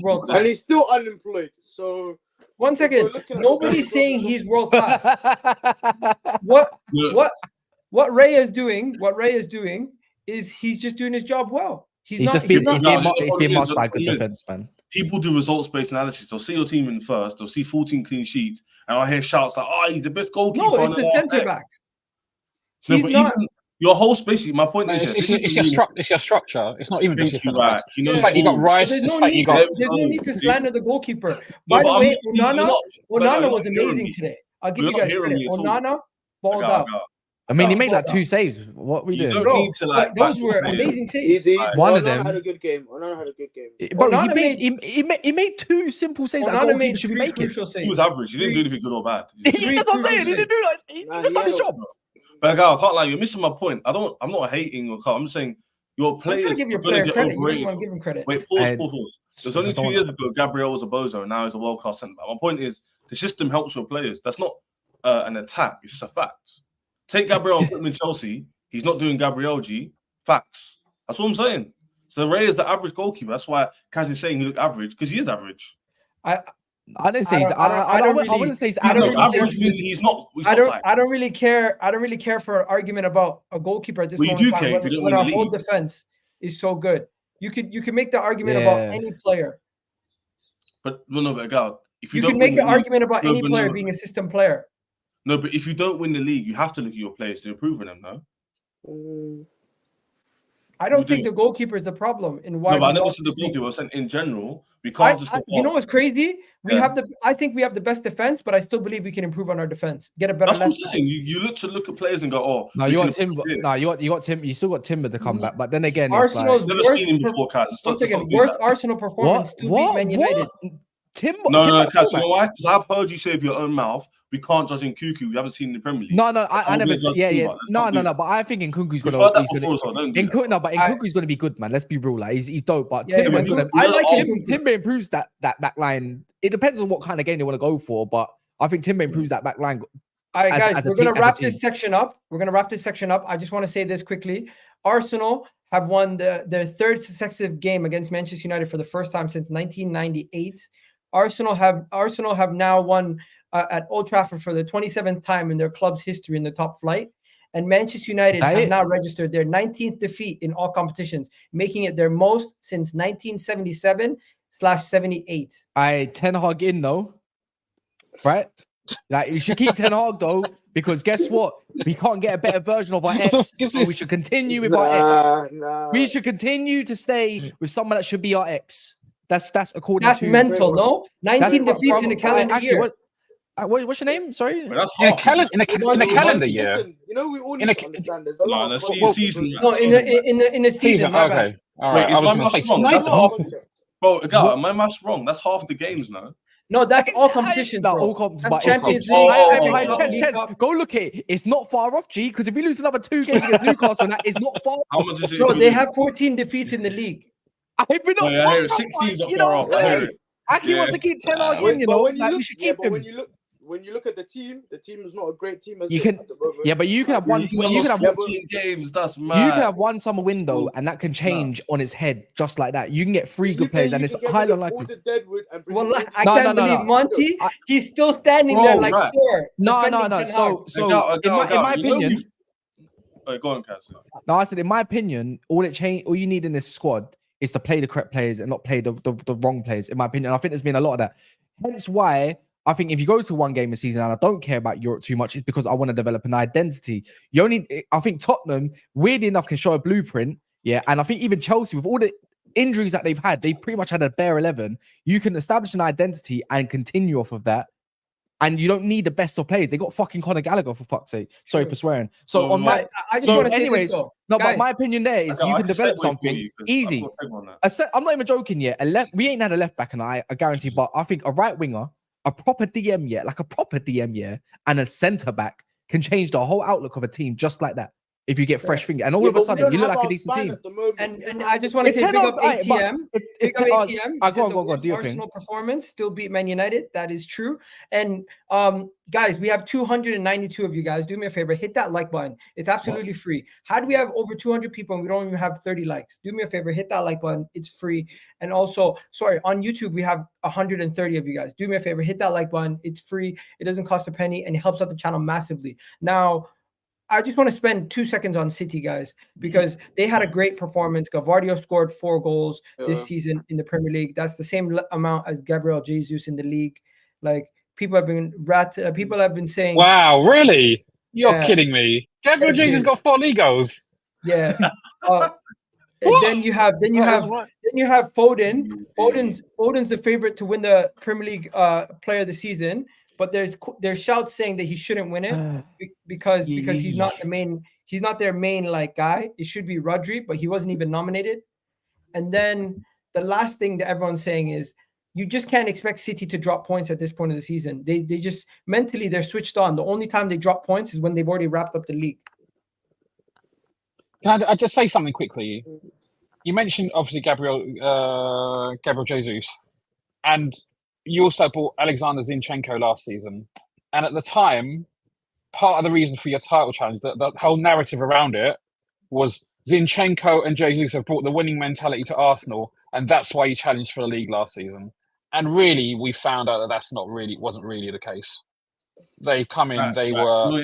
A: world class,
E: and he's still unemployed. So
A: 1 second, nobody's saying he's world class. What Ray is doing is he's just doing his job well. He's being
D: marked by a good defense, man.
C: People do results-based analysis. They'll see your team in first. They'll see 14 clean sheets, and I'll hear shouts like, "Oh, he's the best goalkeeper."
A: No, it's the centre backs.
C: No, but even your whole basically, my point is,
B: it's your structure. It's not even just your centre backs.
C: You know,
B: the fact you got Rice.
A: There's no need to slander the goalkeeper. By the way, Onana was amazing today. I'll give you guys credit. Onana balled out.
D: I mean, he made like 2 saves. What we doing?
A: Those were amazing saves.
D: One of them
E: had a good game. Onana had a good game.
D: Bro, he made 2 simple saves. Onana should be making.
C: He was average. He didn't do anything good or bad.
D: That's what I'm saying. He didn't do that. He just done his job.
C: But I can't lie. You're missing my point. I'm not hating your car. I'm just saying your players
A: are going to get overrated. You don't want to give him credit.
C: Wait, pause. It was only 2 years ago. Gabriel was a bozo, and now he's a world-class centre back. My point is the system helps your players. That's not an attack. It's just a fact. Take Gabriel and put him in Chelsea. He's not doing Gabriel G. Facts. That's what I'm saying. So Ray is the average goalkeeper. That's why Kaz is saying he looked average, because he is average.
D: I didn't say I wouldn't say he's average.
C: He's not.
A: I don't really care. I don't really care for an argument about a goalkeeper at this moment in time when our whole defense is so good. You can make the argument about any player.
C: But if you
A: can make an argument about any player being a system player.
C: No, but if you don't win the league, you have to look at your players to improve on them, no?
A: I don't think the goalkeeper is the problem in why.
C: No, but I never said the goalkeeper. I said in general, we can't just.
A: You know what's crazy? I think we have the best defense, but I still believe we can improve on our defense. Get a better.
C: That's what I'm saying. You look at players and go, "Oh,
D: no, you got Timber. No, you got Tim. You still got Timber to come back, but then again,
A: Arsenal's
C: never seen him before, Kaz.
A: Worst Arsenal performance still beat Man United.
D: Timber.
C: No, Kaz. You know why? Because I've heard you say with your own mouth, we can't judge in Nkunku. We haven't seen in the Premier League.
D: No, I never. No. But I think Nkunku's gonna. Nkunku's gonna be good, man. Let's be real. Like he's dope. But Timber's gonna.
A: I like him.
D: Timber improves that back line. It depends on what kind of game they want to go for, but I think Timber improves that back line.
A: All right, guys, we're gonna wrap this section up. I just want to say this quickly. Arsenal have won their 3rd successive game against Manchester United for the first time since 1998. Arsenal have now won at Old Trafford for the 27th time in their club's history in the top flight. And Manchester United
D: that
A: have
D: it?
A: now registered their 19th defeat in all competitions, making it their most since 1977/78.
D: Ten Hag in though, right? Like you should keep Ten Hag though, because guess what? We can't get a better version of our ex, so we should continue with our ex. We should continue to stay with someone that should be our ex. That's according
A: That's
D: to
A: mental, no? 19
D: that's
A: defeats in a calendar year.
D: What's your name? Sorry.
C: That's
B: In a,
C: half,
B: calendar, in a calendar
E: Listen,
B: year.
E: you know, we all
B: In
E: need
B: a-
E: to understand. There's a lot of
C: season.
A: No, in a season.
B: Season.
A: My bad.
B: Okay. All right.
C: Wait,
B: I
C: is
B: was
C: my
B: going to say
C: maths wrong?
B: nice.
C: That's half. Bro, my math's wrong. That's half the games now.
A: No, that's all competitions,
D: No,
A: bro.
D: all comps,
A: That's
D: but it's
A: Champions
C: not-
A: League.
C: Oh,
A: FA Cup, League
D: Chess,
A: Cup.
D: go look at it. It's not far off, G. Because if we lose another 2 games against Newcastle, that is not far.
C: How much is it?
A: Bro, they have 14 defeats in the league.
D: I've been
C: Oh,
D: not
C: yeah, I hear it.
D: far
C: 16's not
D: you
C: far
D: know,
C: off. I hear it.
D: Aki wants to keep 10 on in, you know. Like, we should keep him.
E: When you look at the team is not a great team. As
D: You
E: it
D: can-
E: at the moment.
D: Yeah, but you can have one.
C: He's
D: You
C: won
D: can have
C: 14 games. That's mad.
D: You can have one summer window, and that can change on its head just like that. You can get 3 good players, and it's highly unlikely.
A: Well, I
D: No,
A: can't
D: no,
A: believe
D: no.
A: Monty. He's still standing
C: Bro,
A: there like
C: right.
A: Thor.
D: No.
A: defending Ten Hag.
D: So in my opinion,
C: Go on, Cass.
D: no, I said in my opinion, all you need in this squad is to play the correct players and not play the wrong players. In my opinion, I think there's been a lot of that. Hence why I think if you go to one game a season and I don't care about Europe too much, it's because I want to develop an identity. I think Tottenham, weirdly enough, can show a blueprint. Yeah, and I think even Chelsea, with all the injuries that they've had, they pretty much had a bare 11. You can establish an identity and continue off of that. And you don't need the best of players. They got fucking Conor Gallagher, for fuck's sake. Sorry for swearing. So
C: on my,
A: I just
D: so
A: want to say
D: anyways,
A: this, though.
D: no,
A: Guys,
D: but my opinion there is you can develop something easy. I'm not even joking yet. We ain't had a left back, and I guarantee, but I think a right winger, a proper DM, and a centre back can change the whole outlook of a team just like that. If you get fresh finger, and all of a sudden you look like a decent team.
A: And I just want to say, big up ATM. Big up ATM.
D: Go on, do your thing.
A: Arsenal performance still beat Man United. That is true. And guys, we have 292 of you guys. Do me a favor, hit that like button. It's absolutely free. How do we have over 200 people and we don't even have 30 likes? Do me a favor, hit that like button. It's free. And also, sorry, on YouTube we have 130 of you guys. Do me a favor, hit that like button. It's free. It doesn't cost a penny, and it helps out the channel massively. Now, I just want to spend 2 seconds on City, guys, because they had a great performance. Gavardio scored 4 goals this season in the Premier League. That's the same amount as Gabriel Jesus in the league. Like, people have been saying,
B: wow, really? You're kidding me. Gabriel Jesus got 4 league goals.
A: Yeah. And then you have Foden. Foden's the favorite to win the Premier League player of the season. But there's shouts saying that he shouldn't win it because he's not their main like guy. It should be Rodri, but he wasn't even nominated. And then the last thing that everyone's saying is you just can't expect City to drop points at this point of the season. They just mentally they're switched on. The only time they drop points is when they've already wrapped up the league.
B: Can I just say something quickly? You mentioned obviously Gabriel Jesus, and you also bought Alexander Zinchenko last season. And at the time, part of the reason for your title challenge, the whole narrative around it, was Zinchenko and Jesus have brought the winning mentality to Arsenal, and that's why you challenged for the league last season. And really, we found out that wasn't really the case. They come in, they were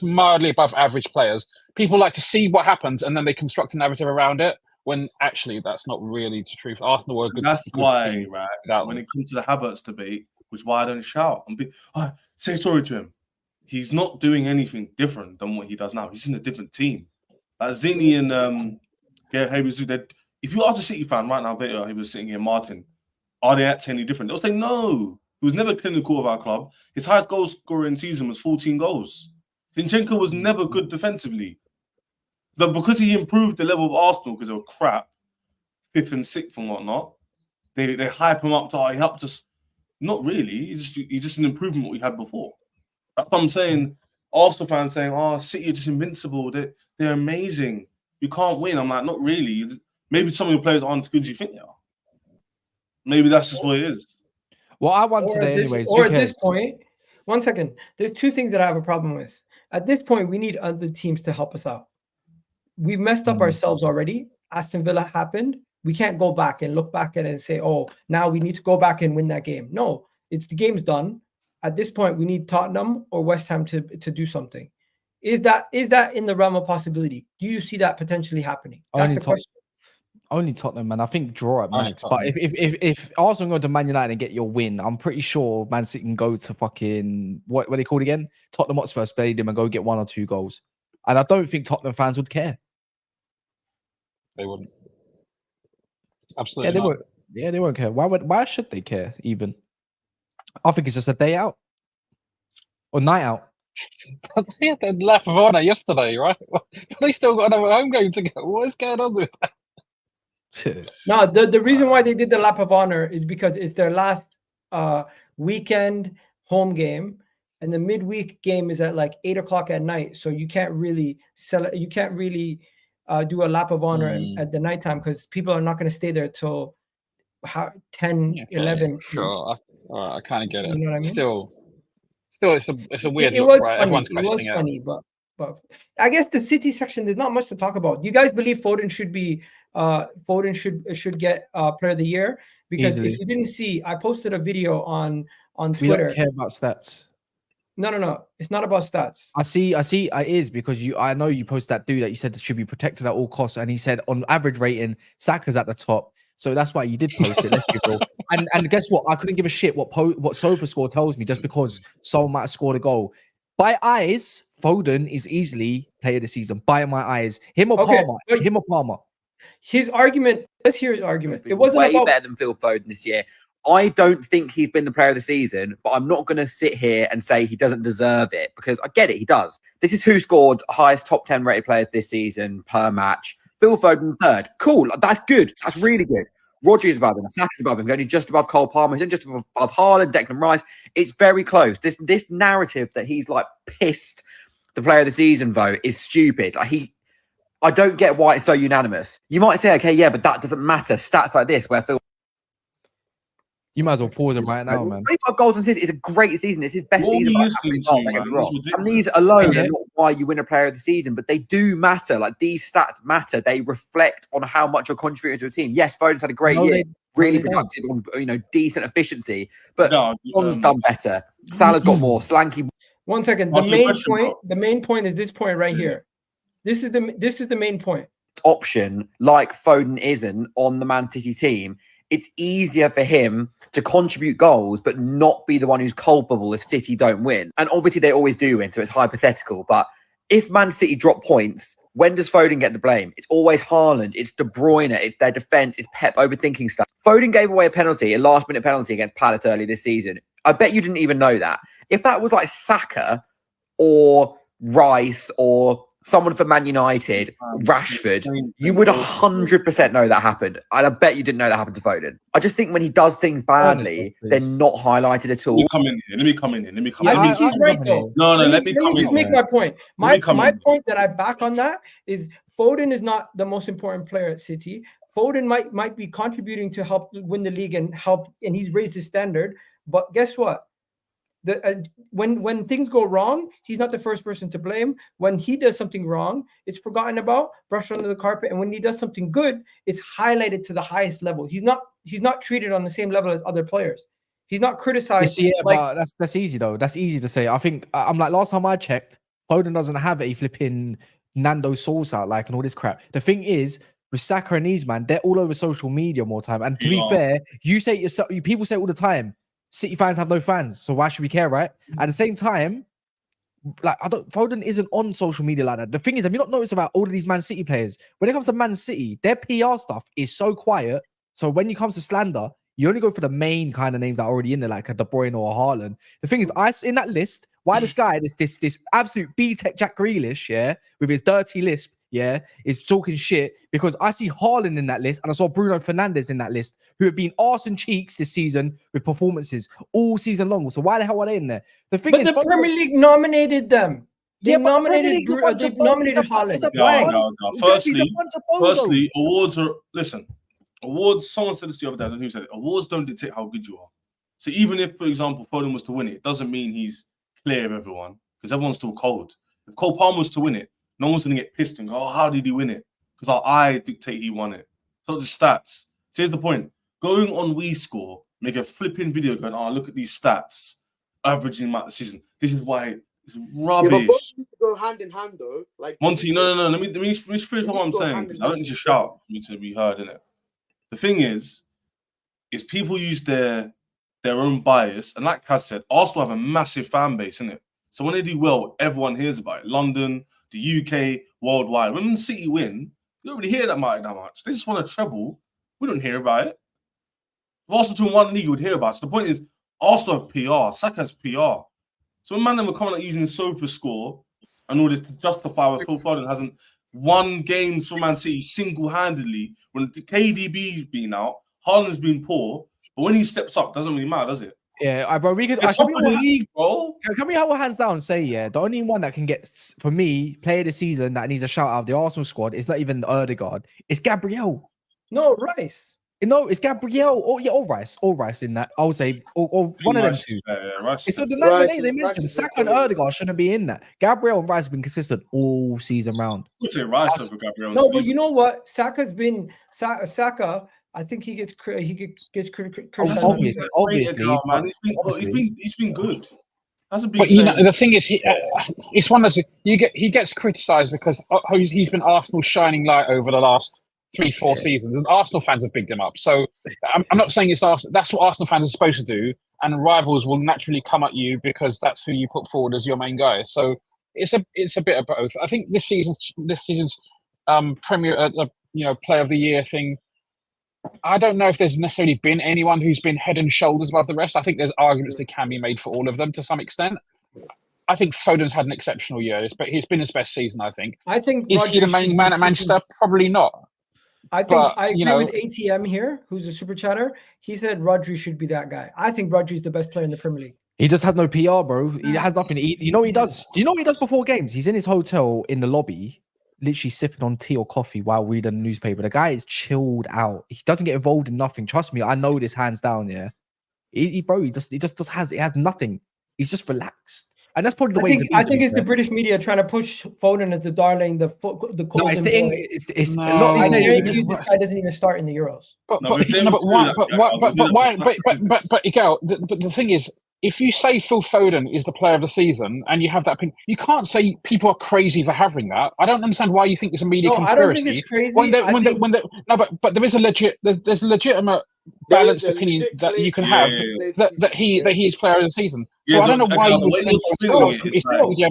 B: mildly above average players. People like to see what happens, and then they construct a narrative around it, when actually that's not really the truth. Arsenal were a good
C: why,
B: team.
C: Right? When it comes to the Havertz debate, which is why I don't shout and say sorry to him. He's not doing anything different than what he does now. He's in a different team. Like Zini and if you ask a City fan right now, he was sitting here, Martin, are they acting any different? They'll say no. He was never clinical of our club. His highest goal scorer in season was 14 goals. Zinchenko was never good defensively. But because he improved the level of Arsenal because they were crap, 5th and 6th and whatnot, they hype him up to he helped us. Not really. He's just an improvement what we had before. That's what I'm saying. Arsenal fans saying, "Oh, City are just invincible. They're amazing. You can't win." I'm like, not really. Maybe some of your players aren't as good as you think they are. Maybe that's just what it is.
D: Well, I want today, anyways.
A: Or at this point, 1 second. There's 2 things that I have a problem with. At this point, we need other teams to help us out. We've messed up ourselves already. Aston Villa happened. We can't go back and look back at it and say, oh, now we need to go back and win that game. No, the game's done. At this point, we need Tottenham or West Ham to do something. Is that in the realm of possibility? Do you see that potentially happening? That's the question.
D: Only Tottenham, man. I think draw at max. But
B: Tottenham.
D: if Arsenal go to Man United and get your win, I'm pretty sure Man City can go to fucking what they called again? Tottenham Hotspur Stadium and go get 1 or 2 goals. And I don't think Tottenham fans would care.
B: They wouldn't. Absolutely.
D: Yeah, won't. Yeah, they won't care. Why should they care? Even. I think it's just a day out or night out.
B: They had the lap of honour yesterday, right? They still got another home game to go. What is going on with that?
A: No, the reason why they did the lap of honor is because it's their last weekend home game, and the midweek game is at like 8 o'clock at night. So you can't really you can't really do a lap of honor at the nighttime because people are not going to stay there till 10, 11.
B: Sure, I kind of get it.
A: You know what I mean?
B: Still, it's a weird.
A: It
B: look,
A: was
B: right?
A: funny.
B: Everyone's
A: It was
B: questioning
A: funny, but I guess the City section, there's not much to talk about. You guys believe Foden should be Foden should get Player of the Year? Because
D: Easily.
A: if you didn't see, I posted a video on
D: We
A: Twitter.
D: don't care about stats.
A: No, it's not about stats.
D: I see. It is because I know you posted that dude that you said should be protected at all costs, and he said on average rating, Saka's at the top. So that's why you did post it. Let's be real. And guess what? I couldn't give a shit what SofaScore tells me just because someone might have scored a goal. By eyes, Foden is easily player of the season. By my eyes, him or Palmer. Him or Palmer.
A: His argument. Let's hear his argument. It wasn't
F: way
A: about
F: better than Phil Foden this year. I don't think he's been the player of the season, but I'm not going to sit here and say he doesn't deserve it because I get it, he does. This is who scored highest top 10 rated players this season per match. Phil Foden third. Cool. That's good. That's really good. Rodri is above him. Saka's above him. Only just above Cole Palmer. He's just above Haaland, Declan Rice. It's very close. This narrative that he's like pissed the player of the season vote is stupid. I don't get why it's so unanimous. You might say, okay, yeah, but that doesn't matter. Stats like this where Phil.
D: You might as well pause him right now, man.
F: 25 goals and assists is a great season. It's his best season. And these alone are not why you win a player of the season, but they do matter. Like these stats matter. They reflect on how much you're contributing to a team. Yes, Foden's had a great year, really productive, on decent efficiency, but Son's done better. Salah's got more. Slanky.
A: 1 second. The main point is this point right here. This is the main point.
F: Option like Foden isn't on the Man City team. It's easier for him to contribute goals, but not be the one who's culpable if City don't win. And obviously they always do win, so it's hypothetical. But if Man City drop points, when does Foden get the blame? It's always Haaland, it's De Bruyne, it's their defense, it's Pep overthinking stuff. Foden gave away a last-minute penalty against Palace early this season. I bet you didn't even know that. If that was like Saka or Rice or someone from Man United, Rashford, you would 100% know that happened. And I bet you didn't know that happened to Foden. I just think when he does things badly, they're not highlighted at all.
C: Let me come in here.
A: I think he's right, though.
C: No, let me come in.
A: Just make my point. My point that I back on that is Foden is not the most important player at City. Foden might be contributing to help win the league and he's raised his standard. But guess what? When things go wrong, he's not the first person to blame. When he does something wrong, it's forgotten about, brushed under the carpet. And when he does something good, it's highlighted to the highest level. He's not treated on the same level as other players. He's not criticized.
D: But that's easy though. That's easy to say. I think I'm like last time I checked, Foden doesn't have a flipping Nando sauce out and all this crap. The thing is, with Saka and these man, they're all over social media more time. And to be fair, people say all the time, City fans have no fans, so why should we care, right? At the same time, Foden isn't on social media like that. The thing is, have you not noticed about all of these Man City players? When it comes to Man City, their PR stuff is so quiet. So when it comes to slander, you only go for the main kind of names that are already in there, like a De Bruyne or a Haaland. The thing is, in that list, why this guy, this absolute B-Tech Jack Grealish, yeah, with his dirty lisp, yeah, is talking shit because I see Haaland in that list and I saw Bruno Fernandes in that list who have been arse and cheeks this season with performances all season long. So why the hell are they in there? The
A: Premier League nominated them. They nominated Haaland.
C: Firstly, awards are awards. Someone said this the other day. I don't know who said it. Awards don't dictate how good you are. So even if, for example, Foden was to win it doesn't mean he's clear of everyone because everyone's still cold. If Cole Palmer was to win it, no one's going to get pissed and go, oh, how did he win it? Because our eye dictate he won it. So the stats. So here's the point. Going on WeScore, make a flipping video going, oh, look at these stats, averaging out the season. This is why It's
E: Yeah,
C: rubbish.
E: but both need to go hand in hand though. Like
C: Monty, no. Let me finish what I'm saying, because I don't need to shout for me to be heard, innit? The thing is people use their own bias, and like Kaz said, Arsenal have a massive fan base, innit? So when they do well, everyone hears about it. London, the UK, worldwide. When City win, you don't really hear that much. They just want a treble. We don't hear about it. If Arsenal to one league, you would hear about it. So the point is, Arsenal have PR. Saka has PR. So when man were coming out using Sofa score and all this to justify why Phil Foden hasn't won games for Man City single-handedly, when the KDB's been out, Haaland's been poor, but when he steps up, doesn't really matter, does it?
D: Yeah, bro. We could.
C: Top of the league, bro.
D: Can we have our hands down and say, yeah, the only one that can get, for me, player of the season that needs a shout out of the Arsenal squad is not even Ødegaard. It's Gabriel.
A: No, Rice.
D: No, it's Gabriel. Or Rice in that. I would say, or one of them two. It's so the names they mentioned, Saka and Ødegaard shouldn't be in that. Gabriel and Rice have been consistent all season round.
C: I would say Rice over Gabriel.
A: No, but you know what? Saka's been Saka. I think he gets criticized.
D: Obviously,
C: man. He's been good.
B: But you know, the thing is, it's one that's he gets criticised because he's been Arsenal's shining light over the last 3-4 seasons, and Arsenal fans have bigged him up. So I'm not saying it's Arsenal. That's what Arsenal fans are supposed to do, and rivals will naturally come at you because that's who you put forward as your main guy. So it's a bit of both. I think this season's Premier, Player of the Year thing. I don't know if there's necessarily been anyone who's been head and shoulders above the rest. I think there's arguments that can be made for all of them to some extent. I think Foden's had an exceptional year, but he's been his best season, I think. Is he the main man at Manchester? Probably not.
A: I agree with ATM here, who's a super chatter. He said Rodri should be that guy. I think Rodri's the best player in the Premier League.
D: He just has no PR, bro. He has nothing. You know what he does? Do you know what he does before games? He's in his hotel in the lobby, literally sipping on tea or coffee while reading the newspaper. The guy is chilled out. He doesn't get involved in nothing. Trust me, I know this hands down. Yeah, he has nothing. He's just relaxed. And that's probably the way.
A: I think it's the British media trying to push Foden as the darling, the golden boy. I guarantee you, this guy doesn't even start in the Euros.
B: But the thing is, if you say Phil Foden is the player of the season and you have that opinion, you can't say people are crazy for having that. I don't understand why you think it's a media conspiracy.
A: I don't think it's crazy.
B: But there is there's a legitimate balanced opinion that you can have that he is player of the season. So I don't know why you think it's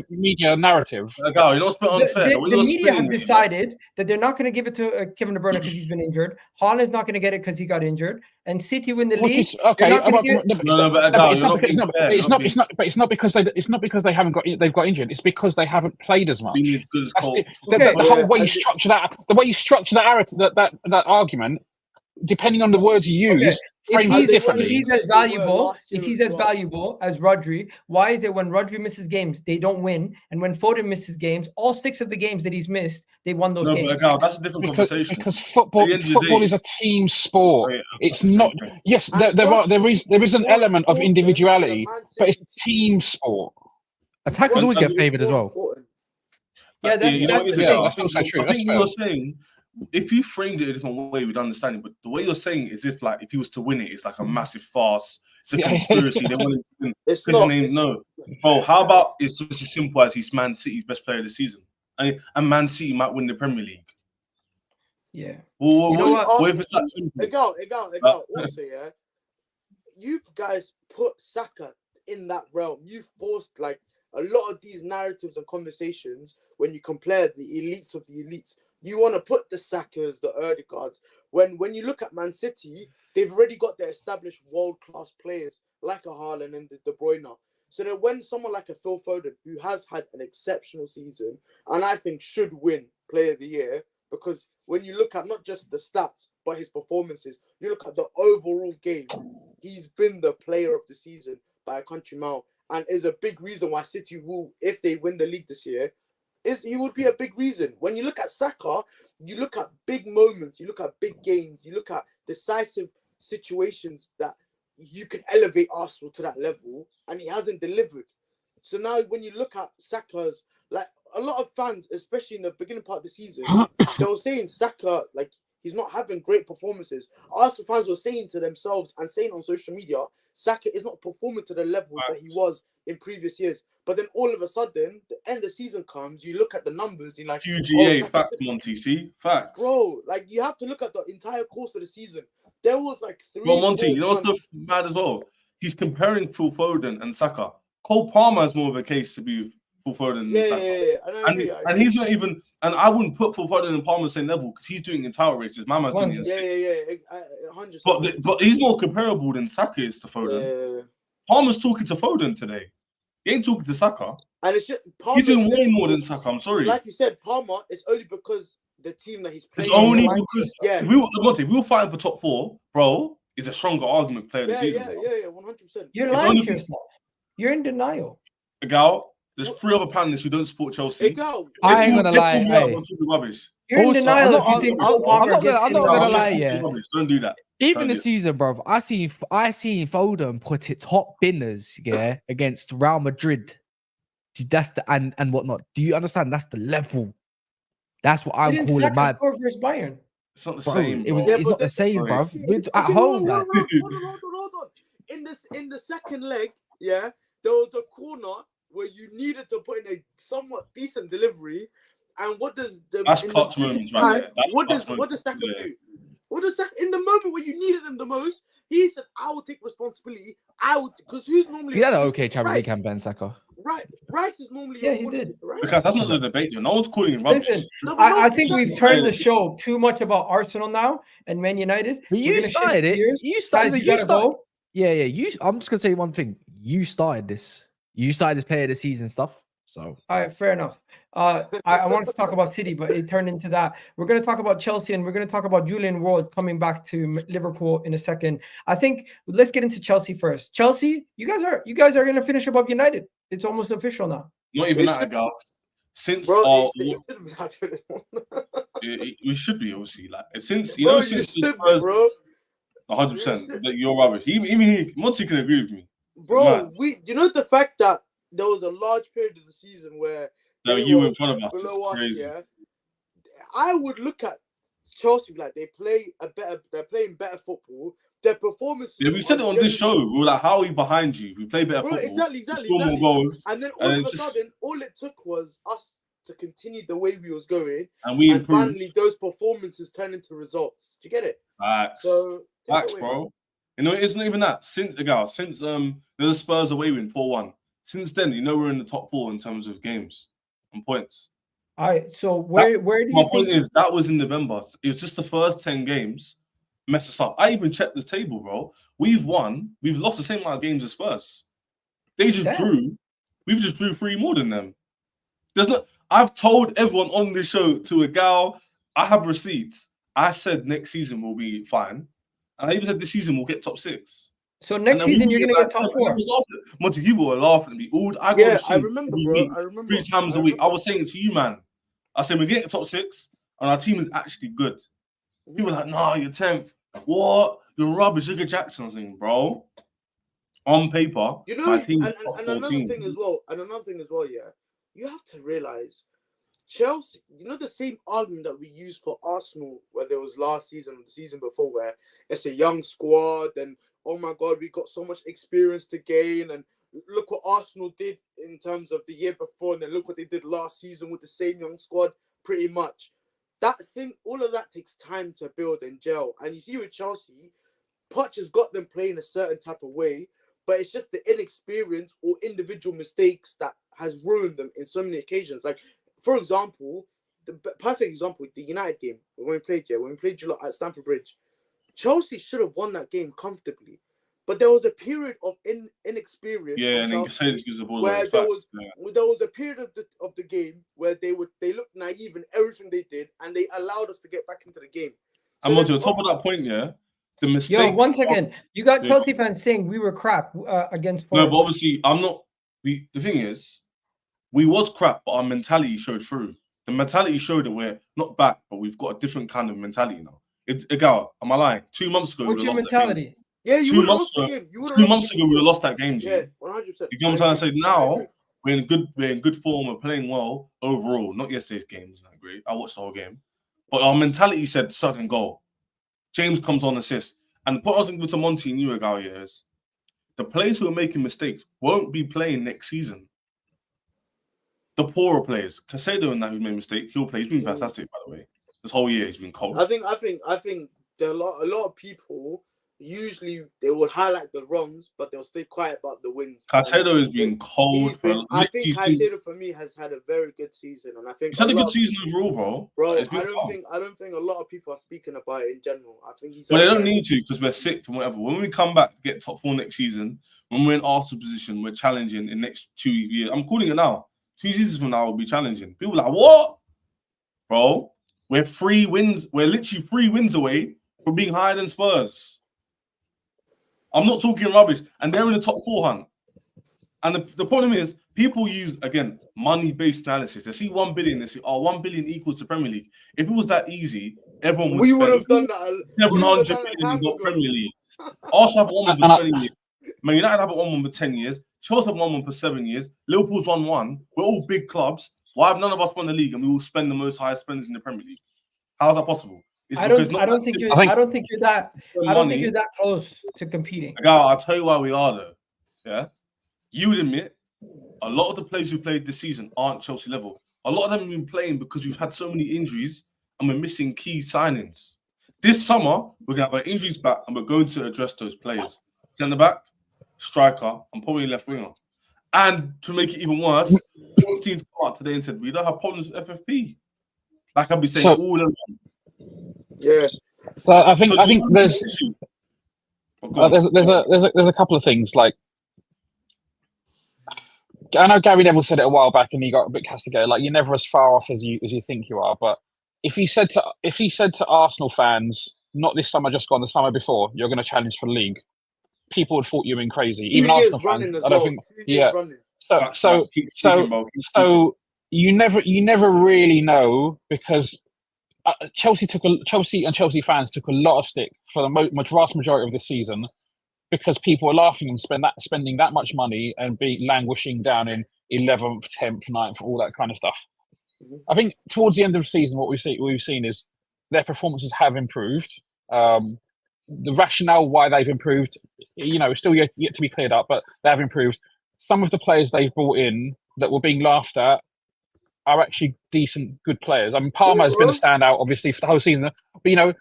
B: media narrative.
A: The media have decided that they're not going to give it to Kevin De Bruyne because he's been injured. Haaland's not going to get it because he got injured, and City win the league.
B: It's not because they've got injured. It's because they haven't played as much. The whole way you structure that argument, depending on the words you use, frames it differently.
A: If he's as valuable as Rodri, why is it when Rodri misses games, they don't win? And when Foden misses games, all 6 of the games that he's missed, they won those games.
C: That's a different conversation.
B: Because football is a team sport. It's not. Yes, there is an element of individuality, but it's a team sport.
D: Attackers always get favoured as well.
A: Yeah, that's
B: also true.
C: I think you're saying, if you framed it a different way, we'd understand it. But the way you're saying it is if he was to win it, it's like a massive farce. It's a conspiracy. They want to win. No. Bro, how about it's just as simple as he's Man City's best player of the season, and Man City might win the Premier League.
A: Yeah.
C: Well, what if it's that simple?
E: Also, yeah, you guys put Saka in that realm. You forced a lot of these narratives and conversations when you compare the elites of the elites. You want to put the Sakas, the Ødegaards. When you look at Man City, they've already got their established world-class players like a Haaland and De Bruyne. So that when someone like a Phil Foden, who has had an exceptional season, and I think should win Player of the Year, because when you look at not just the stats, but his performances, you look at the overall game, he's been the player of the season by a country mile, and is a big reason why City will, if they win the league this year, he would be a big reason. When you look at Saka, you look at big moments, you look at big games, you look at decisive situations that you can elevate Arsenal to that level, and he hasn't delivered. So now when you look at Saka's, a lot of fans, especially in the beginning part of the season, they were saying Saka, he's not having great performances. Arsenal fans were saying to themselves and saying on social media, Saka is not performing to the levels that he was in previous years. But then all of a sudden, the end of the season comes, you look at the numbers, you're like,
C: QGA, facts, Monty, see? Facts.
E: bro, like you have to look at the entire course of the season. There was like 3
C: Well, Monty,
E: 4
C: you know what's
E: months.
C: mad as well? He's comparing Phil Foden and Saka. Cole Palmer is more of a case to be Phil Foden and Saka.
E: Yeah. And I agree.
C: And he's not even, and I wouldn't put Phil Foden and Palmer the same level because he's doing entire races. My man's doing it.
E: Yeah. 100%.
C: But he's more comparable than Saka is to Foden.
E: Yeah.
C: Palmer's talking to Foden today. He ain't talking to Saka.
E: And it's just
C: He's doing way more than Saka. I'm sorry.
E: Like you said, Palmer is only because the team that he's playing.
C: It's only because
E: yeah.
C: we were fighting for top 4, bro. Is a stronger argument player this season.
E: Yeah, 100%.
A: You're lying to yourself. You're in denial.
C: Gal, there's 3 other panelists who don't support Chelsea.
D: I ain't gonna lie.
C: Rubbish.
A: You're in
D: Also,
A: denial
D: I'm
A: if you
D: not-
A: think
D: I'm
A: Cole Palmer
D: not
A: gets
D: gonna
A: in.
D: lie, yeah.
C: Don't do that.
D: Even the season, bro. I seen Foden put it top binners, yeah, against Real Madrid. That's the and whatnot. Do you understand? That's the level. That's what I'm calling
A: Saka
D: my.
A: score versus Bayern.
C: It's not the
D: Bro,
C: same.
D: it was.
C: bro.
D: It's not the same, bro.
E: Okay,
D: At home,
E: hold
D: like.
E: on. In the second leg, yeah, there was a corner where you needed to put in a somewhat decent delivery. And what does
C: That's clutch moments right there.
E: What does Saka do? What does Saka in the moment where you needed him the most? He said, "I will take responsibility. Because who's normally
D: He had an okay Champions League campaign, Saka.
E: Right, Rice is normally
A: Yeah, he did.
E: Right?
C: Because that's not the debate. No one's calling him rubbish.
A: Listen,
E: No,
A: I think we've turned the
C: Listen.
A: show too much about Arsenal now and Man United.
D: But
A: We're
D: you
A: gonna shift
D: started it.
A: gears.
D: You
A: Guys,
D: started.
A: you
D: You
A: gotta
D: started.
A: go.
D: Yeah. I'm just gonna say one thing. You started this. You started this player of the season stuff. So
A: All right, fair enough. I wanted to talk about City, but it turned into that. We're going to talk about Chelsea and we're going to talk about Julian Ward coming back to Liverpool in a second. I think let's get into Chelsea first. Chelsea, you guys are going to finish above United. It's almost official now.
C: Not even that, guys. Since we should be obviously like since since the Spurs, 100%. You're rubbish. Even Monty can agree with me.
E: Bro, you know the fact that there was a large period of the season where
C: you in front of us.
E: below us,
C: Crazy.
E: yeah. I would look at Chelsea like they're playing better football. Their performance.
C: Yeah, we said it on this show. We were like, "How are we behind you? We play better football.
E: Exactly.
C: Score more goals."
E: And then all of a sudden, all it took was us to continue the way we was going,
C: and we improved.
E: Finally, those performances turn into results. Do you get it?
C: Facts.
E: So
C: Facts, bro. You know, it's not even that. Since the Spurs away win 4-1. Since then, we're in the top 4 in terms of games and points.
A: All right. So where do you
C: my
A: think?
C: point is that was in November. It was just the first 10 games mess us up. I even checked this table, bro. We've lost the same amount of games as Spurs. They just drew. We've just drew 3 more than them. I've told everyone on this show to a gal, I have receipts. I said next season will be fine. And I even said this season we'll get top 6.
A: So next season you're gonna get top 4.
C: Monty, people were laughing at me.
E: I remember, bro. I remember
C: 3 times a week. I was saying it to you, man. I said we're getting top 6, and our team is actually good. People were like, "Nah, you're 10th. What? You're rubbish." Look at Jackson. I was saying, bro. On paper, my team is top 14.
E: Another thing as well, yeah. You have to realize Chelsea, the same argument that we used for Arsenal, where there was last season or the season before, where it's a young squad and oh my God, we got so much experience to gain. And look what Arsenal did in terms of the year before. And then look what they did last season with the same young squad, pretty much. All of that takes time to build and gel. And you see with Chelsea, Poch has got them playing a certain type of way, but it's just the inexperience or individual mistakes that has ruined them in so many occasions. Like, for example, the perfect example, the United game, when we played at Stamford Bridge, Chelsea should have won that game comfortably. But there was a period of inexperience.
C: Yeah, and then Casares gives the ball away.
E: There was a period of the game where they looked naive in everything they did, and they allowed us to get back into the game.
C: So and on top of that point, the mistakes.
A: Yo, 1 second. You got Chelsea fans saying we were crap against Spurs.
C: No, but obviously I'm not. The thing is, we was crap, but our mentality showed through. The mentality showed that we're not back, but we've got a different kind of mentality now. Am I lying? 2 months ago,
A: what's
C: we
A: your
C: lost
A: mentality?
E: Yeah, you would have lost the game.
C: 2 months ago, we would have lost that game.
E: Yeah, 100%.
C: You get what I'm trying to say? Now we're in good form. We're playing well overall. Not yesterday's games. I agree. I watched the whole game, but our mentality said second goal. James comes on assist, and what I was thinking to Monty and you, is the players who are making mistakes won't be playing next season. The poorer players, Caicedo and that who made mistakes, he'll play. He's been fantastic, by the way. This whole year he's been cold.
E: I think there are a lot of people usually they will highlight the wrongs, but they'll stay quiet about the wins.
C: Caicedo has been cold.
E: I think Caicedo for me has had a very good season, and I think
C: he's had a good season overall, bro.
E: Bro, I don't think a lot of people are speaking about it in general. I think he's.
C: But they don't need to because we're sixth and whatever. When we come back, get top 4 next season, when we're in Arsenal position, we're challenging in the next 2 years. I'm calling it now. 2 seasons from now, we'll be challenging. People are like, what, bro? We're 3 wins. We're literally 3 wins away from being higher than Spurs. I'm not talking rubbish, and they're in the top 4 hunt. And the problem is, people use, again, money-based analysis. They see 1 billion, they say, 1 billion equals the Premier League. If it was that easy, everyone would
E: would have done that.
C: 700 million in the Premier League. Arsenal have won for 20 years. Man United haven't won one for 10 years. Chelsea have won one for 7 years. Liverpool's won 1. We're all big clubs. Why have none of us won the league and we will spend the most highest spenders in the Premier League? How is that possible?
A: I don't think you're that close to competing.
C: I'll tell you why we are though. Yeah, you would admit a lot of the players who played this season aren't Chelsea level. A lot of them have been playing because we've had so many injuries and we're missing key signings. This summer we're gonna have our injuries back and we're going to address those players. Centre back, striker, and probably left winger. And to make it even worse, most teams come out today and said we don't have problems with FFP. Like I've been saying all along.
E: Yeah.
B: So I think there's a couple of things. Like I know Gary Neville said it a while back, and he got a bit castigated. Like you're never as far off as you think you are. But if he said to Arsenal fans, not this summer, just gone, the summer before, you're going to challenge for the league, people would have thought you were crazy. Even Arsenal fans, I don't think. Yeah. So you never really know because. Chelsea and Chelsea fans took a lot of stick for the vast majority of this season because people were laughing and spending that much money and be languishing down in 11th, 10th, 9th, all that kind of stuff. I think towards the end of the season, what we've seen is their performances have improved. The rationale why they've improved, is still yet to be cleared up, but they have improved. Some of the players they've brought in that were being laughed at are actually decent, good players. I mean, Palmer has been a standout, obviously, for the whole season. But,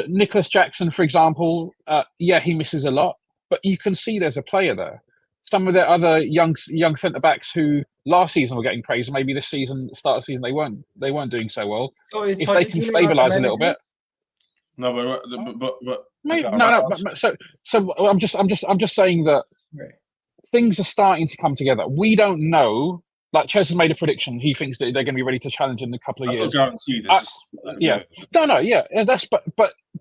B: Nicholas Jackson, for example, he misses a lot, but you can see there's a player there. Some of the other young centre-backs who last season were getting praised, maybe this season, start of the season, they weren't doing so well.
A: So
B: if they can stabilise a little bit.
C: No, but
B: maybe, So I'm just saying that things are starting to come together. We don't know. Like Ches has made a prediction. He thinks that they're going to be ready to challenge in a couple of years.
C: Not guaranteed.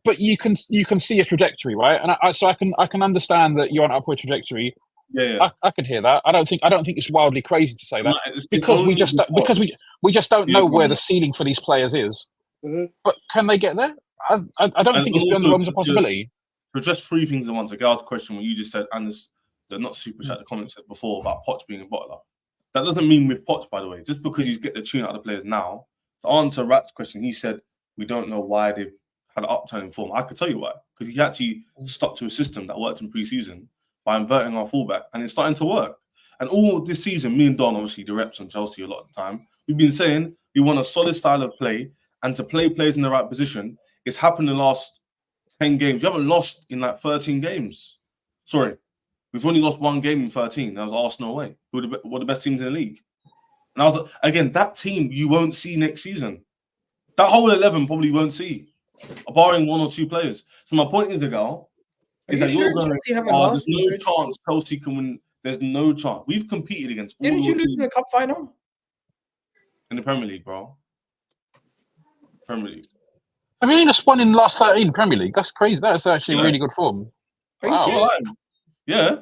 B: But you can see a trajectory, right? And I can understand that you're on an upward trajectory.
C: Yeah.
B: I can hear that. I don't think it's wildly crazy to say that because we just don't know where the ceiling for these players is.
E: Mm-hmm.
B: But can they get there? I don't think it's beyond the realms of possibility.
C: So just 3 things at once. A girl's question, what you just said, and the not super chat, the comment said before about Potts being a bottler. That doesn't mean with Potts, by the way. Just because he's get the tune out of the players now. To answer Rat's question, he said we don't know why they've had an upturn in form. I could tell you why. Because he actually stuck to a system that worked in pre-season by inverting our fullback, and it's starting to work. And all this season, me and Don, obviously the reps on Chelsea a lot of the time, we've been saying we want a solid style of play and to play players in the right position. It's happened in the last 10 games. You haven't lost in like 13 games. Sorry. We've only lost 1 game in 13. That was Arsenal away, who were the best teams in the league. And again, that team you won't see next season. That whole 11 probably won't see, barring 1 or 2 players. So my point is, that you're going, there's no chance Chelsea can win. There's no chance. We've competed against all
A: Didn't you lose
C: teams
A: in the cup final?
C: In the Premier League, bro. Premier League.
B: Have you just won in the last 13 Premier League? That's crazy. That's actually really good form.
A: Are you serious?
C: Yeah.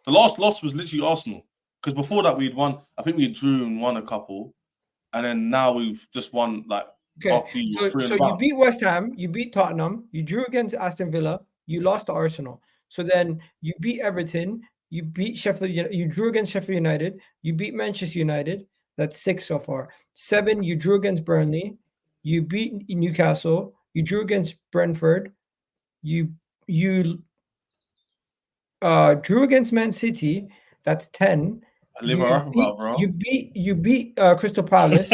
C: The last loss was literally Arsenal. Because before that, we'd won. I think we drew and won a couple. And then now we've just won, like,
A: okay. So you beat West Ham, you beat Tottenham, you drew against Aston Villa, you lost to Arsenal. So then you beat Everton, you beat Sheffield, you drew against Sheffield United, you beat Manchester United. That's 6 so far. 7, you drew against Burnley, you beat Newcastle, you drew against Brentford, you drew against Man City. That's 10. You beat Crystal Palace,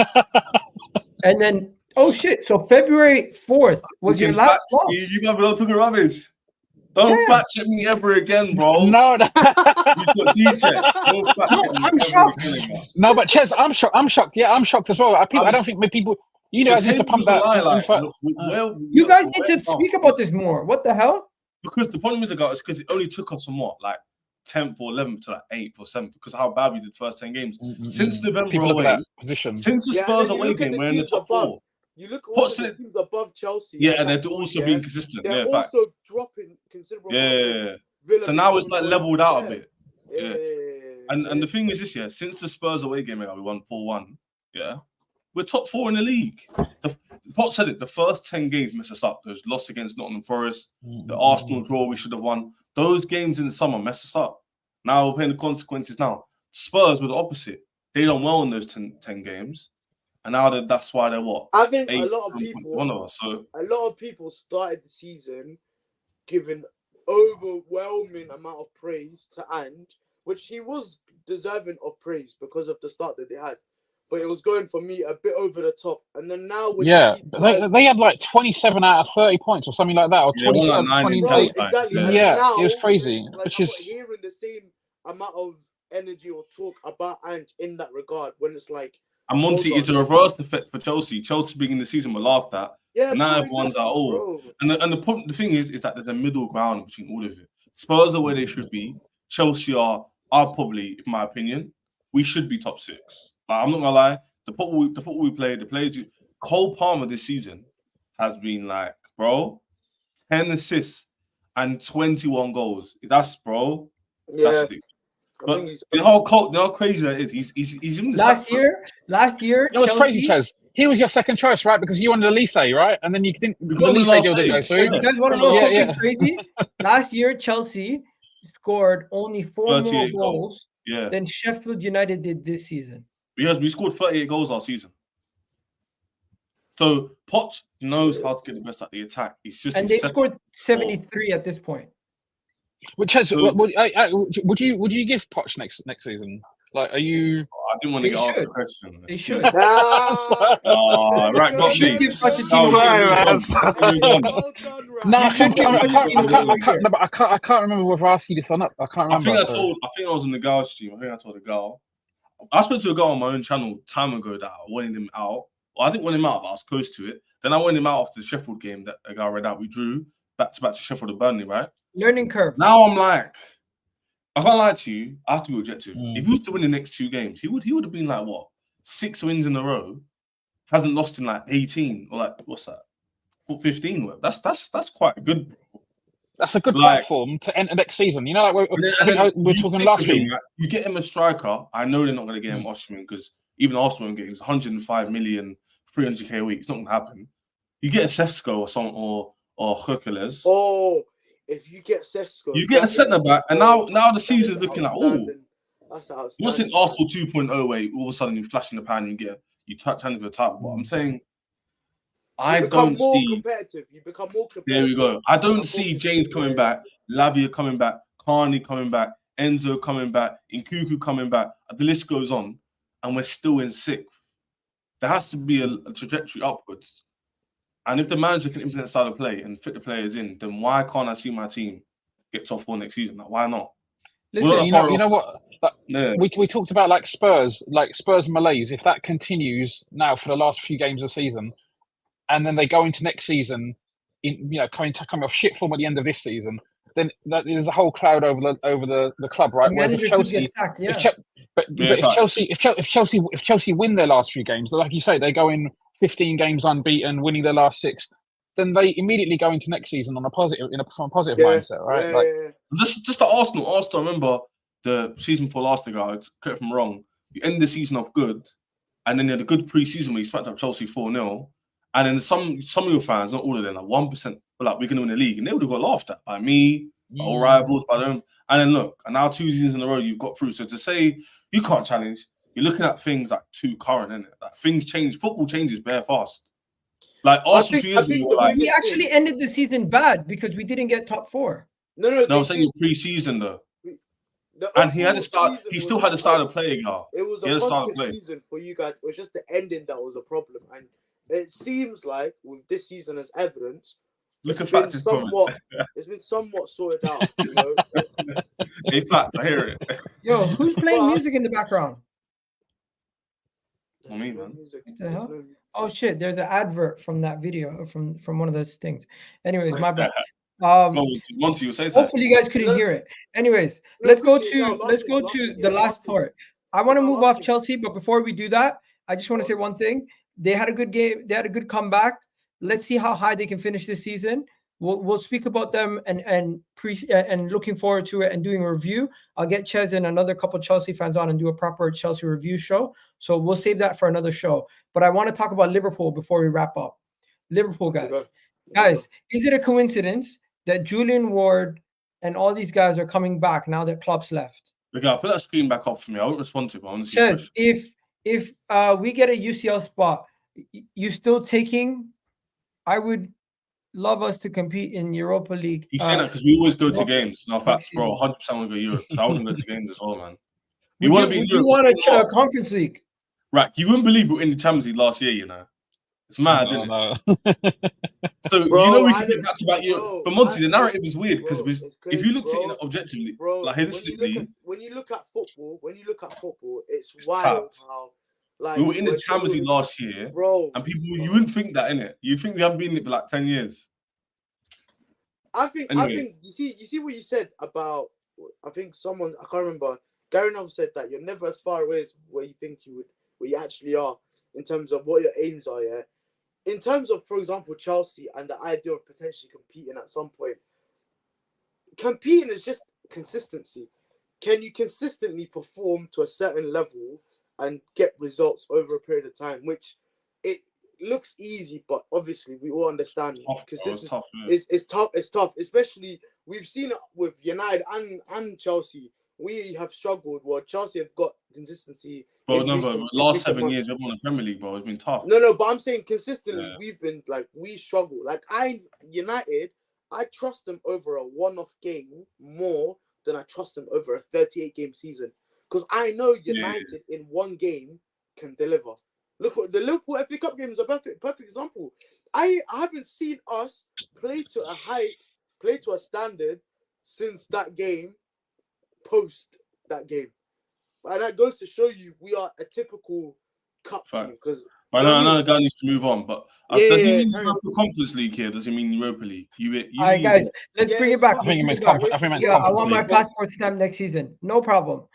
A: and then so February 4th was your last loss.
C: You got me talking rubbish. Don't fact check me ever again, bro.
B: No,
C: You've got T-shirt. Don't fact check me
A: I'm
C: ever
A: shocked.
C: again.
B: no, but Ches, I'm shocked. I'm shocked. Yeah, I'm shocked as well. I don't think many people. You guys need to pump that.
A: You guys need to speak about this more. What the hell?
C: Because the problem is because it only took us from what, like 10th or 11th to like 8th or 7th, because of how bad we did the first 10 games. Since November
B: people look
C: away,
B: at that position.
C: since the Spurs away game, we're in the top 4.
E: You look at all the teams above Chelsea.
C: Yeah, and they're also being consistent.
E: They're
C: also
E: dropping considerable.
C: Yeah. So now it's like leveled out a bit. Yeah. And the thing is this year, since the Spurs away game, we won 4-1. Yeah. We're top 4 in the league. Pot said it, the first 10 games messed us up. Those loss against Nottingham Forest, the Arsenal draw we should have won. Those games in the summer messed us up. Now we're paying the consequences now. Spurs were the opposite. They done well in those 10 games. And now that's why they're what?
E: I think
C: 8,
E: a lot of people,
C: one of us. So
E: a lot of people started the season giving overwhelming amount of praise to And, which he was deserving of praise because of the start that they had. But it was going for me a bit over the top. And then now, when
B: they had like 27 out of 30 points or something like that, or 27, 28.
E: Exactly.
B: Yeah,
E: now,
B: it was crazy.
E: like,
B: which
E: I'm
B: is
E: not hearing the same amount of energy or talk about And in that regard. When it's like,
C: and Monty, it's a reverse effect for Chelsea. Chelsea beginning the season were laughed at.
E: Yeah,
C: and now everyone's like, the thing is that there's a middle ground between all of it. Spurs are where they should be. Chelsea are probably, in my opinion, we should be top 6. Like, I'm not gonna lie, the football we play, the players. Cole Palmer this season has been like, bro, 10 assists and 21 goals. That's bro.
E: Yeah.
C: That's ridiculous. But you know how crazy that is. He's in the
A: last year.
B: No, it's crazy, Chaz. He was your second choice, right? Because you wanted Elise, right? And then you didn't. The Elise deal didn't go through.
A: You guys want to know something crazy? Last year, Chelsea scored only 4 more goals than Sheffield United did this season.
C: Because we scored 38 goals last season. So Poch knows how to get the best out of the attack.
A: And they scored 73 at this point.
B: Which has would you give Poch next season? Like, are you?
C: I didn't want to get asked the question.
A: They should.
C: Right, got me.
A: Give Poch a team.
B: No, I can't remember whether I asked you this or not. I can't remember.
C: I think I was in the girls' team. I think I told the girl. I spoke to a girl on my own channel time ago that I wanted him out. Well, I didn't want him out, but I was close to it. Then I wanted him out after the Sheffield game that a guy read out. We drew back to Sheffield and Burnley, right?
A: Learning curve.
C: Now I'm like, I can't lie to you. I have to be objective. If he was to win the next 2 games, he would have been like what, 6 wins in a row. Hasn't lost in like 18 or like what's that, 15. That's quite good.
B: That's a good platform to enter next season. You know, like we're talking last week.
C: You get him a striker. I know they're not going to get him Osimhen because even Arsenal games, 105 million, 300k a week. It's not going to happen. You get a Sesko or something or Hercules.
E: Oh, if you get Sesko,
C: you get a centre back, and now the season's looking like
E: that's outstanding.
C: What's in Arsenal 2.0 way? All of a sudden you flash in the pan and you touch hand for the title. But I'm saying. You become more competitive.
E: There
C: we go. I don't see James coming back, Lavia coming back, Carney coming back, Enzo coming back, Nkuku coming back. The list goes on, and we're still in 6th. There has to be a trajectory upwards. And if the manager can implement style of play and fit the players in, then why can't I see my team get top 4 next season? Like, why not?
B: Listen, you know what? We talked about like Spurs malaise. If that continues now for the last few games of the season. And then they go into next season, coming off shit form at the end of this season. Then there's a whole cloud over the club, right? Whereas if Chelsea, if Chelsea win their last few games, like you say, they go in 15 games unbeaten, winning their last 6. Then they immediately go into next season on a positive mindset, right?
C: Just the Arsenal. Arsenal, remember the season before last year, guys. Correct if I'm wrong. You end the season off good, and then you had a good pre-season where you smacked up Chelsea 4-0. And then some of your fans, not all of them, like 1%, were like, we're going to win the league. And they would have got laughed at by me, by all rivals, by them. And then look, and now 2 seasons in a row, you've got through. So to say you can't challenge, you're looking at things like too current, isn't it? Like things change. Football changes bare fast. Like Arsenal 2 years ago,
A: we actually ended the season bad because we didn't get top 4.
E: No,
C: I'm saying your pre-season though. And he had a start. He still had a style of play, y'all.
E: It was a positive season for you guys. It was just the ending that was a problem, and it seems like with this season as evidence, it's been somewhat sorted out. You know?
C: Hey, facts, I hear it.
A: Yo, who's playing music in the background?
C: Not me, man.
A: What the hell? Oh shit! There's an advert from that video from one of those things. Anyways, my bad.
C: Monty, you say
A: hopefully you guys couldn't hear it. Anyways, let's go to the last part. I want to move off Chelsea, but before we do that, I just want to say one thing. They had a good game. They had a good comeback. Let's see how high they can finish this season. We'll speak about them and looking forward to it and doing a review. I'll get Ches and another couple Chelsea fans on and do a proper Chelsea review show. So we'll save that for another show. But I want to talk about Liverpool before we wrap up. Liverpool, guys, is it a coincidence that Julian Ward and all these guys are coming back now that Klopp's left?
C: Look, I'll put that screen back up for me. I won't respond to it, but honestly,
A: Ches, if we get a UCL spot, you still taking? I would love us to compete in Europa League.
C: He's saying that because we always go to games. Now, facts, bro, 100% want to go Europe. I want to go to games as well, man.
A: You want to be? You want a Conference League?
C: Right, you wouldn't believe we were in the Champions League last year. You know, it's mad, isn't it? So bro, you know we can get back to back Europe. But Monty, the narrative is weird because if you looked at it objectively, like holistically,
E: when you look at football, it's wild how. Like,
C: we were in the Champions League last year,
E: bro,
C: and people, you wouldn't think that, innit? You think we haven't been in it for like 10 years.
E: I think you see what you said about. I think someone, I can't remember. Gary Neville said that you're never as far away as where you think you would, where you actually are in terms of what your aims are. Yeah, in terms of, for example, Chelsea and the idea of potentially competing at some point. Competing is just consistency. Can you consistently perform to a certain level and get results over a period of time, which it looks easy, but obviously we all understand consistency is tough. It's tough, especially we've seen it with United and Chelsea. We have struggled. Well, Chelsea have got consistency.
C: Bro, but last 7 years we've won the Premier League, bro. It's been tough.
E: No, but I'm saying consistently we've been we struggle. Like United, I trust them over a one-off game more than I trust them over a 38-game season. Because I know United in one game can deliver. Look, what the Liverpool FA Cup game is a perfect example. I haven't seen us play to a height, play to a standard since that game, post that game. And that goes to show you we are a typical cup team. Because
C: I know the guy needs to move on, but does he mean Europa Conference League here? Does he mean Europa League?
A: All right, guys, let's bring it back.
B: I think he meant Conference League.
A: I want my passport stamped next season. No problem.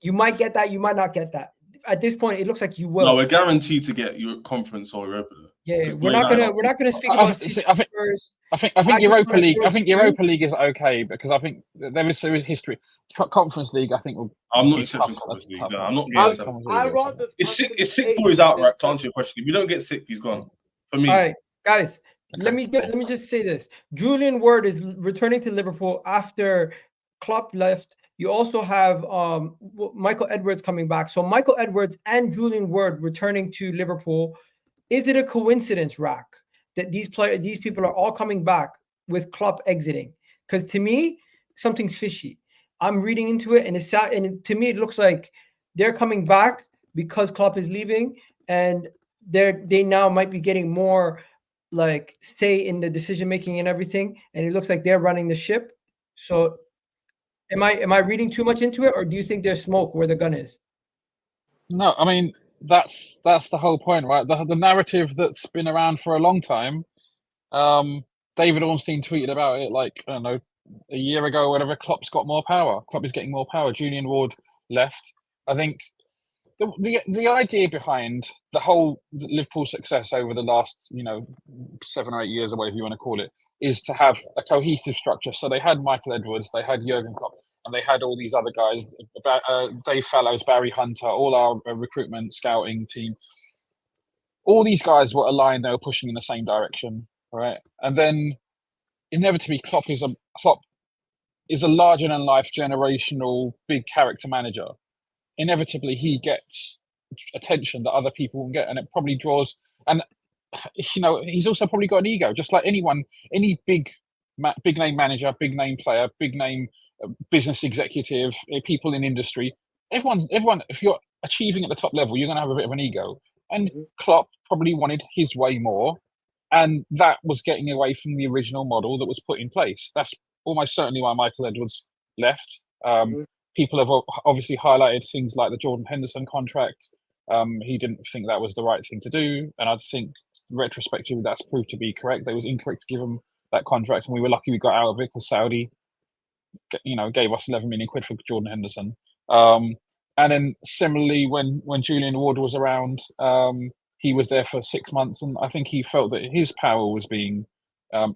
A: You might get that. You might not get that. At this point, it looks like you will.
C: No, we're guaranteed to get your Conference or Europa.
A: Yeah, we're not gonna speak about Spurs.
B: I think Europa League. I think Europa League is okay because I think there is history. Conference League, I think
C: I'm not accepting Conference League. No, I'm not getting it. It's sick for his outright. To answer your question, if you don't get sick, he's gone. For me.
A: All right, guys. Okay. Let me just say this. Julian Ward is returning to Liverpool after Klopp left. You also have Michael Edwards coming back. So Michael Edwards and Julian Ward returning to Liverpool. Is it a coincidence, Rack, that these people are all coming back with Klopp exiting? Because to me, something's fishy. I'm reading into it, and it's sad. And to me, it looks like they're coming back because Klopp is leaving, and they now might be getting more like say in the decision making and everything. And it looks like they're running the ship. So, am I reading too much into it, or do you think there's smoke where the gun is?
B: No, I mean that's the whole point, right? The narrative that's been around for a long time. David Ornstein tweeted about it like, I don't know, a year ago or whatever. Klopp's got more power. Klopp is getting more power. Julian Ward left. I think the idea behind the whole Liverpool success over the last 7 or 8 years or whatever you want to call it is to have a cohesive structure. So they had Michael Edwards, they had Jurgen Klopp, and they had all these other guys, Dave Fallows, Barry Hunter, all our recruitment scouting team. All these guys were aligned; they were pushing in the same direction, right? And then inevitably, Klopp is a larger than life, generational, big character manager. Inevitably, he gets attention that other people won't get, and it probably draws. And he's also probably got an ego, just like any big big name manager, big name player, big name business executive, people in industry. Everyone. If you're achieving at the top level, you're going to have a bit of an ego. And Klopp probably wanted his way more, and that was getting away from the original model that was put in place. That's almost certainly why Michael Edwards left. People have obviously highlighted things like the Jordan Henderson contract. He didn't think that was the right thing to do, and I think retrospectively that's proved to be correct. They was incorrect to give him that contract, and we were lucky we got out of it because Saudi, gave us 11 million quid for Jordan Henderson. And then similarly, when Julian Ward was around, he was there for 6 months, and I think he felt that his power was being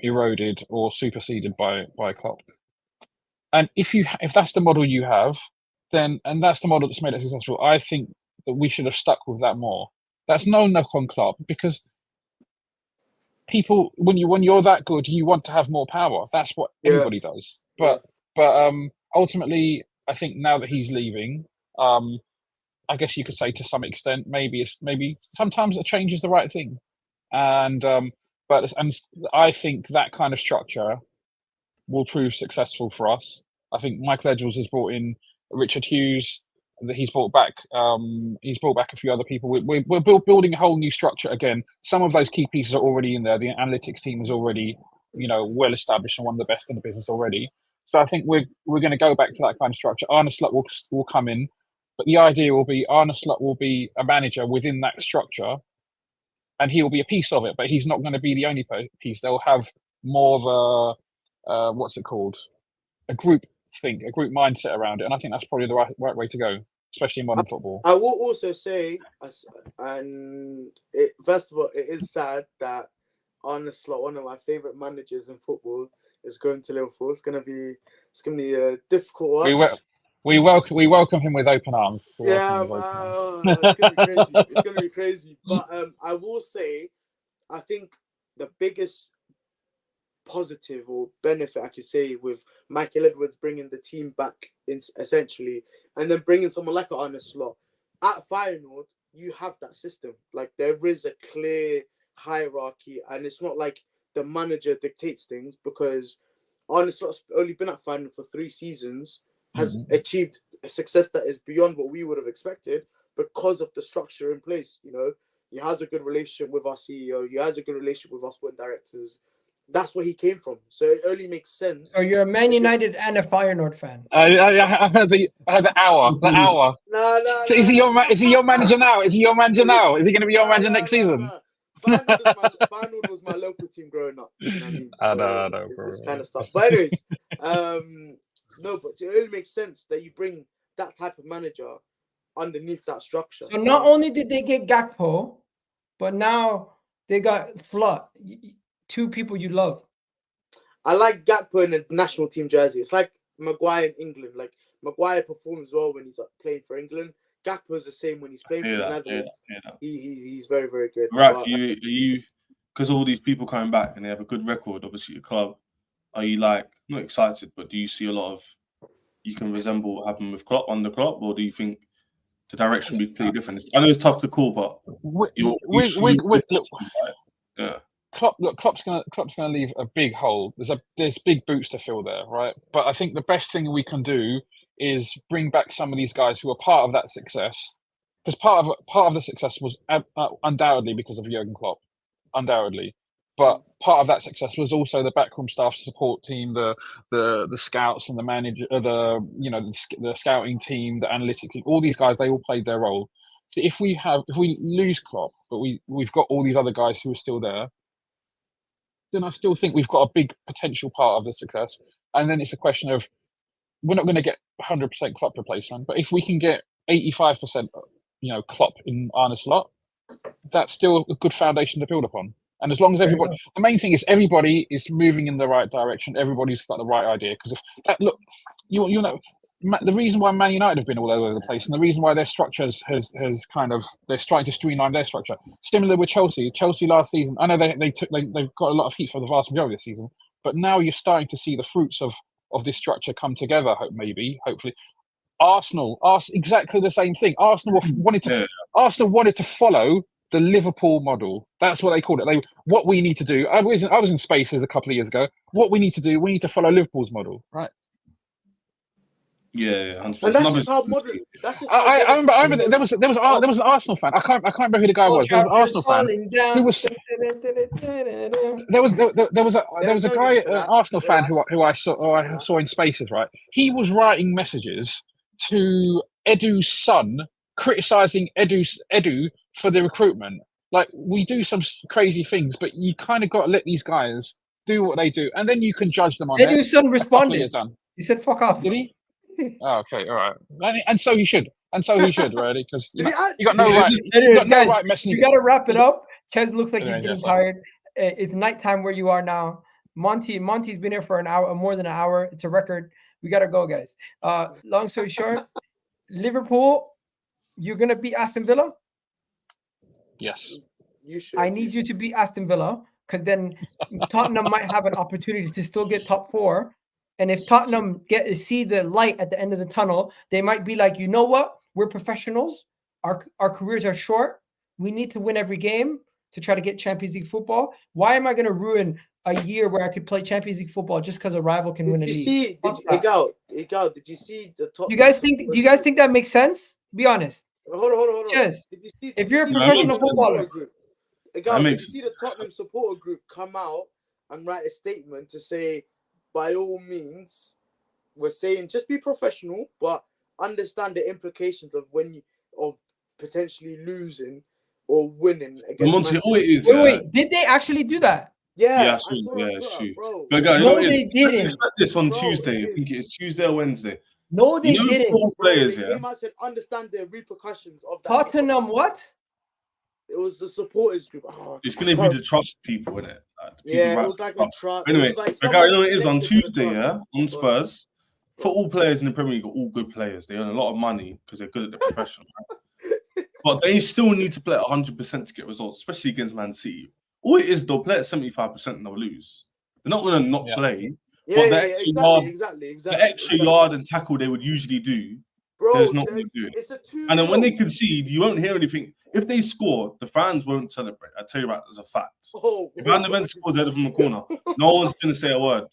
B: eroded or superseded by Klopp. And if that's the model you have, then and that's the model that's made it successful, I think that we should have stuck with that more. That's no knock on Klopp, because people, when you're that good, you want to have more power. That's what everybody does. But ultimately, I think now that he's leaving, I guess you could say to some extent, maybe sometimes a change is the right thing, and I think that kind of structure will prove successful for us. I think Michael Edwards has brought in Richard Hughes. That he's brought back a few other people. We're building a whole new structure again. Some of those key pieces are already in there. The analytics team is already, well established and one of the best in the business already. So I think we're going to go back to that kind of structure. Arne Slot will come in, but the idea will be Arne Slot will be a manager within that structure, and he will be a piece of it. But he's not going to be the only piece. They'll have more of a group mindset around it, and I think that's probably the right way to go, especially in modern football.
E: I will also say, first of all, it is sad that Arne Slot, one of my favourite managers in football, is going to Liverpool. It's gonna be a difficult watch.
B: We welcome him with open arms.
E: It's gonna be crazy. It's gonna be crazy. But I will say, I think the biggest positive or benefit I could say with Michael Edwards bringing the team back in, essentially, and then bringing someone like Arne Slot at Feyenoord, you have that system. Like, there is a clear hierarchy, and it's not like the manager dictates things, because Arne Slot's only been at Feyenoord for 3 seasons, has achieved a success that is beyond what we would have expected because of the structure in place. He has a good relationship with our CEO. He has a good relationship with our sporting directors. That's where he came from, so it only makes sense.
A: So you're a Man United and a Feyenoord fan.
B: I heard the hour.
E: No.
B: So is he your manager now? Is he your manager now? Is he going to be your manager next season?
E: Feyenoord was my local team growing up.
B: I know,
E: this kind of stuff. But anyways, no, but it only makes sense that you bring that type of manager underneath that structure.
A: So not only did they get Gakpo, but now they got Slot. 2 people you love.
E: I like Gakpo in a national team jersey. It's like Maguire in England. Like, Maguire performs well when he's playing for England. Gakpo is the same when he's playing for the Netherlands. He's very, very good.
C: Right, you because all these people coming back and they have a good record, obviously, your club, are you not excited, but do you see a lot of you can resemble what happened with Klopp under Klopp, or do you think the direction will be completely different? I know it's tough to call, but
B: Klopp's gonna leave a big hole. There's big boots to fill there, right? But I think the best thing we can do is bring back some of these guys who are part of that success, because part of the success was undoubtedly because of Jurgen Klopp, undoubtedly. But part of that success was also the backroom staff support team, the scouts and the manager, the scouting team, the analytics team. All these guys, they all played their role. So if we lose Klopp, but we've got all these other guys who are still there, then I still think we've got a big potential part of the success. And then it's a question of, we're not going to get 100% Klopp replacement, but if we can get 85%, Klopp in Arne Slot, that's still a good foundation to build upon. And as long as everybody, the main thing is everybody is moving in the right direction. Everybody's got the right idea. Because if that, look, the reason why Man United have been all over the place, and the reason why their structure has kind of, they're starting to streamline their structure. Similar with Chelsea. Chelsea last season, I know they've got a lot of heat for the vast majority of the season, but now you're starting to see the fruits of this structure come together. Hopefully. Arsenal, exactly the same thing. Arsenal wanted to follow the Liverpool model. That's what they called it. What we need to do. I was in Spaces a couple of years ago. What we need to do, we need to follow Liverpool's model, right?
C: Yeah,
E: and that's just how modern. That's just how
B: I remember there was an Arsenal fan. I can't remember who the guy was. There was an Arsenal fan who was. There was a guy, an Arsenal fan who I saw in Spaces. Right, he was writing messages to Edu's son, criticizing Edu for the recruitment. Like, we do some crazy things, but you kind of got to let these guys do what they do, and then you can judge them on it.
A: Edu's son responded. He said, "Fuck off."
B: Did he? Oh, okay, all right. And so he should, really, because you got no right. You got no right messing.
A: You got to wrap it up. Ches looks like he's getting tired. It's nighttime where you are now. Monty's been here for an hour, more than an hour. It's a record. We got to go, guys. Long story short, Liverpool, you're gonna beat Aston Villa.
B: Yes.
E: You should.
A: I need you to beat Aston Villa, because then Tottenham might have an opportunity to still get top 4. And if Tottenham get to see the light at the end of the tunnel, they might be like, you know what? We're professionals. Our careers are short. We need to win every game to try to get Champions League football. Why am I going to ruin a year where I could play Champions League football just because a rival can win a league?
E: Did you see the top?
A: Do you guys think that makes sense? Be honest.
E: Hold on.
A: Just, if you're a professional footballer,
E: did you see the Tottenham supporter group come out and write a statement to say, by all means, we're saying just be professional, but understand the implications of potentially losing or winning against
A: Wait, did they actually do that?
E: Yeah,
C: bro. But guys,
A: no, they didn't.
C: Expect this on Tuesday. I think it's Tuesday or Wednesday.
A: No, they didn't.
C: Players,
E: they came out and said understand the repercussions of that.
A: Tottenham, what?
E: It was the supporters group.
C: It's going to be the trust people, isn't it?
E: It was like a trust.
C: Anyway, you know what it is on Tuesday, on Spurs. Football players in the Premier League are all good players. They earn a lot of money because they're good at the profession. Right? But they still need to play at 100% to get results, especially against Man City. All it is, they'll play at 75% and they'll lose. They're not going to not play.
E: Exactly.
C: The extra yard and tackle they would usually do, there's not going to do it. And then when they concede, you won't hear anything. If they score, the fans won't celebrate. I tell you that as a fact. If Van de Ven scores header from the corner, no one's going to say a word.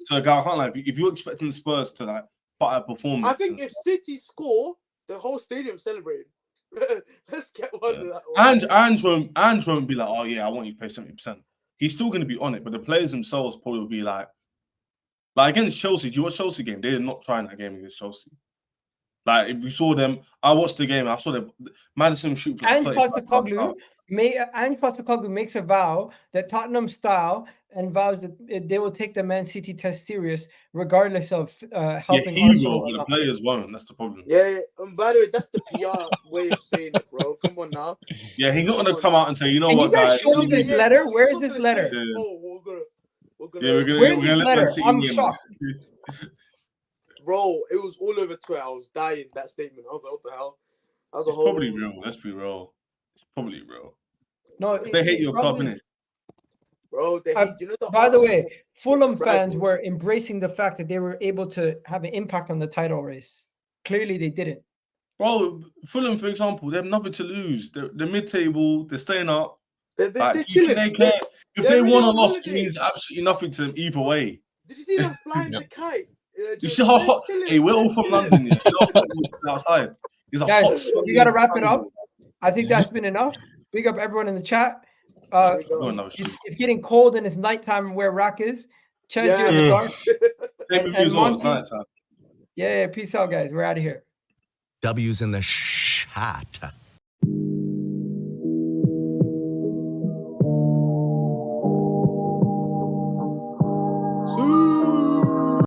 C: So, I can't lie. If you're expecting the Spurs to like put a performance,
E: I think if City score, the whole stadium celebrating. Let's get one of that one.
C: Ange won't be like, oh yeah, I want you to pay 70%. He's still going to be on it, but the players themselves probably will be like against Chelsea. Do you watch Chelsea game? They did not try in that game against Chelsea. Like, if you saw them, I watched the game. I saw them. Madison shoot.
A: Ange Postecoglou makes a vow that Tottenham style and vows that they will take the Man City test serious, regardless of helping.
C: Yeah, he will, but the players won't. That's the problem.
E: Yeah. And by the way, that's the PR way of saying it, bro. Come on now.
C: Yeah, he's not gonna come out and say, you know what,
A: guys?
C: Can
A: you guys show this letter? Where is this letter?
E: We're gonna.
A: Where's this letter? I'm shocked.
E: Bro, it was all over Twitter. I was dying, that statement. I was like, what the hell?
C: It's probably real. Let's be real. It's probably real.
A: No,
C: they hate your club, innit?
E: Bro, they hate, you know,
A: by the way, Fulham fans were embracing the fact that they were able to have an impact on the title race. Clearly, they didn't.
C: Bro, Fulham, for example, they have nothing to lose. They're mid-table. They're staying up.
E: They're chilling.
C: If they won or lost, it means absolutely nothing to them either way.
E: Did you see them flying the kite?
C: You see how hot? Hey, we're all from London. Yeah? You know how hot it is outside.
A: Guys, you got to wrap it up. I think that's been enough. Big up everyone in the chat. It's getting cold and it's nighttime where Rack is. Ches, you're in the dark. and Monty, yeah, peace out, guys. We're out of here.
G: W's in the shot.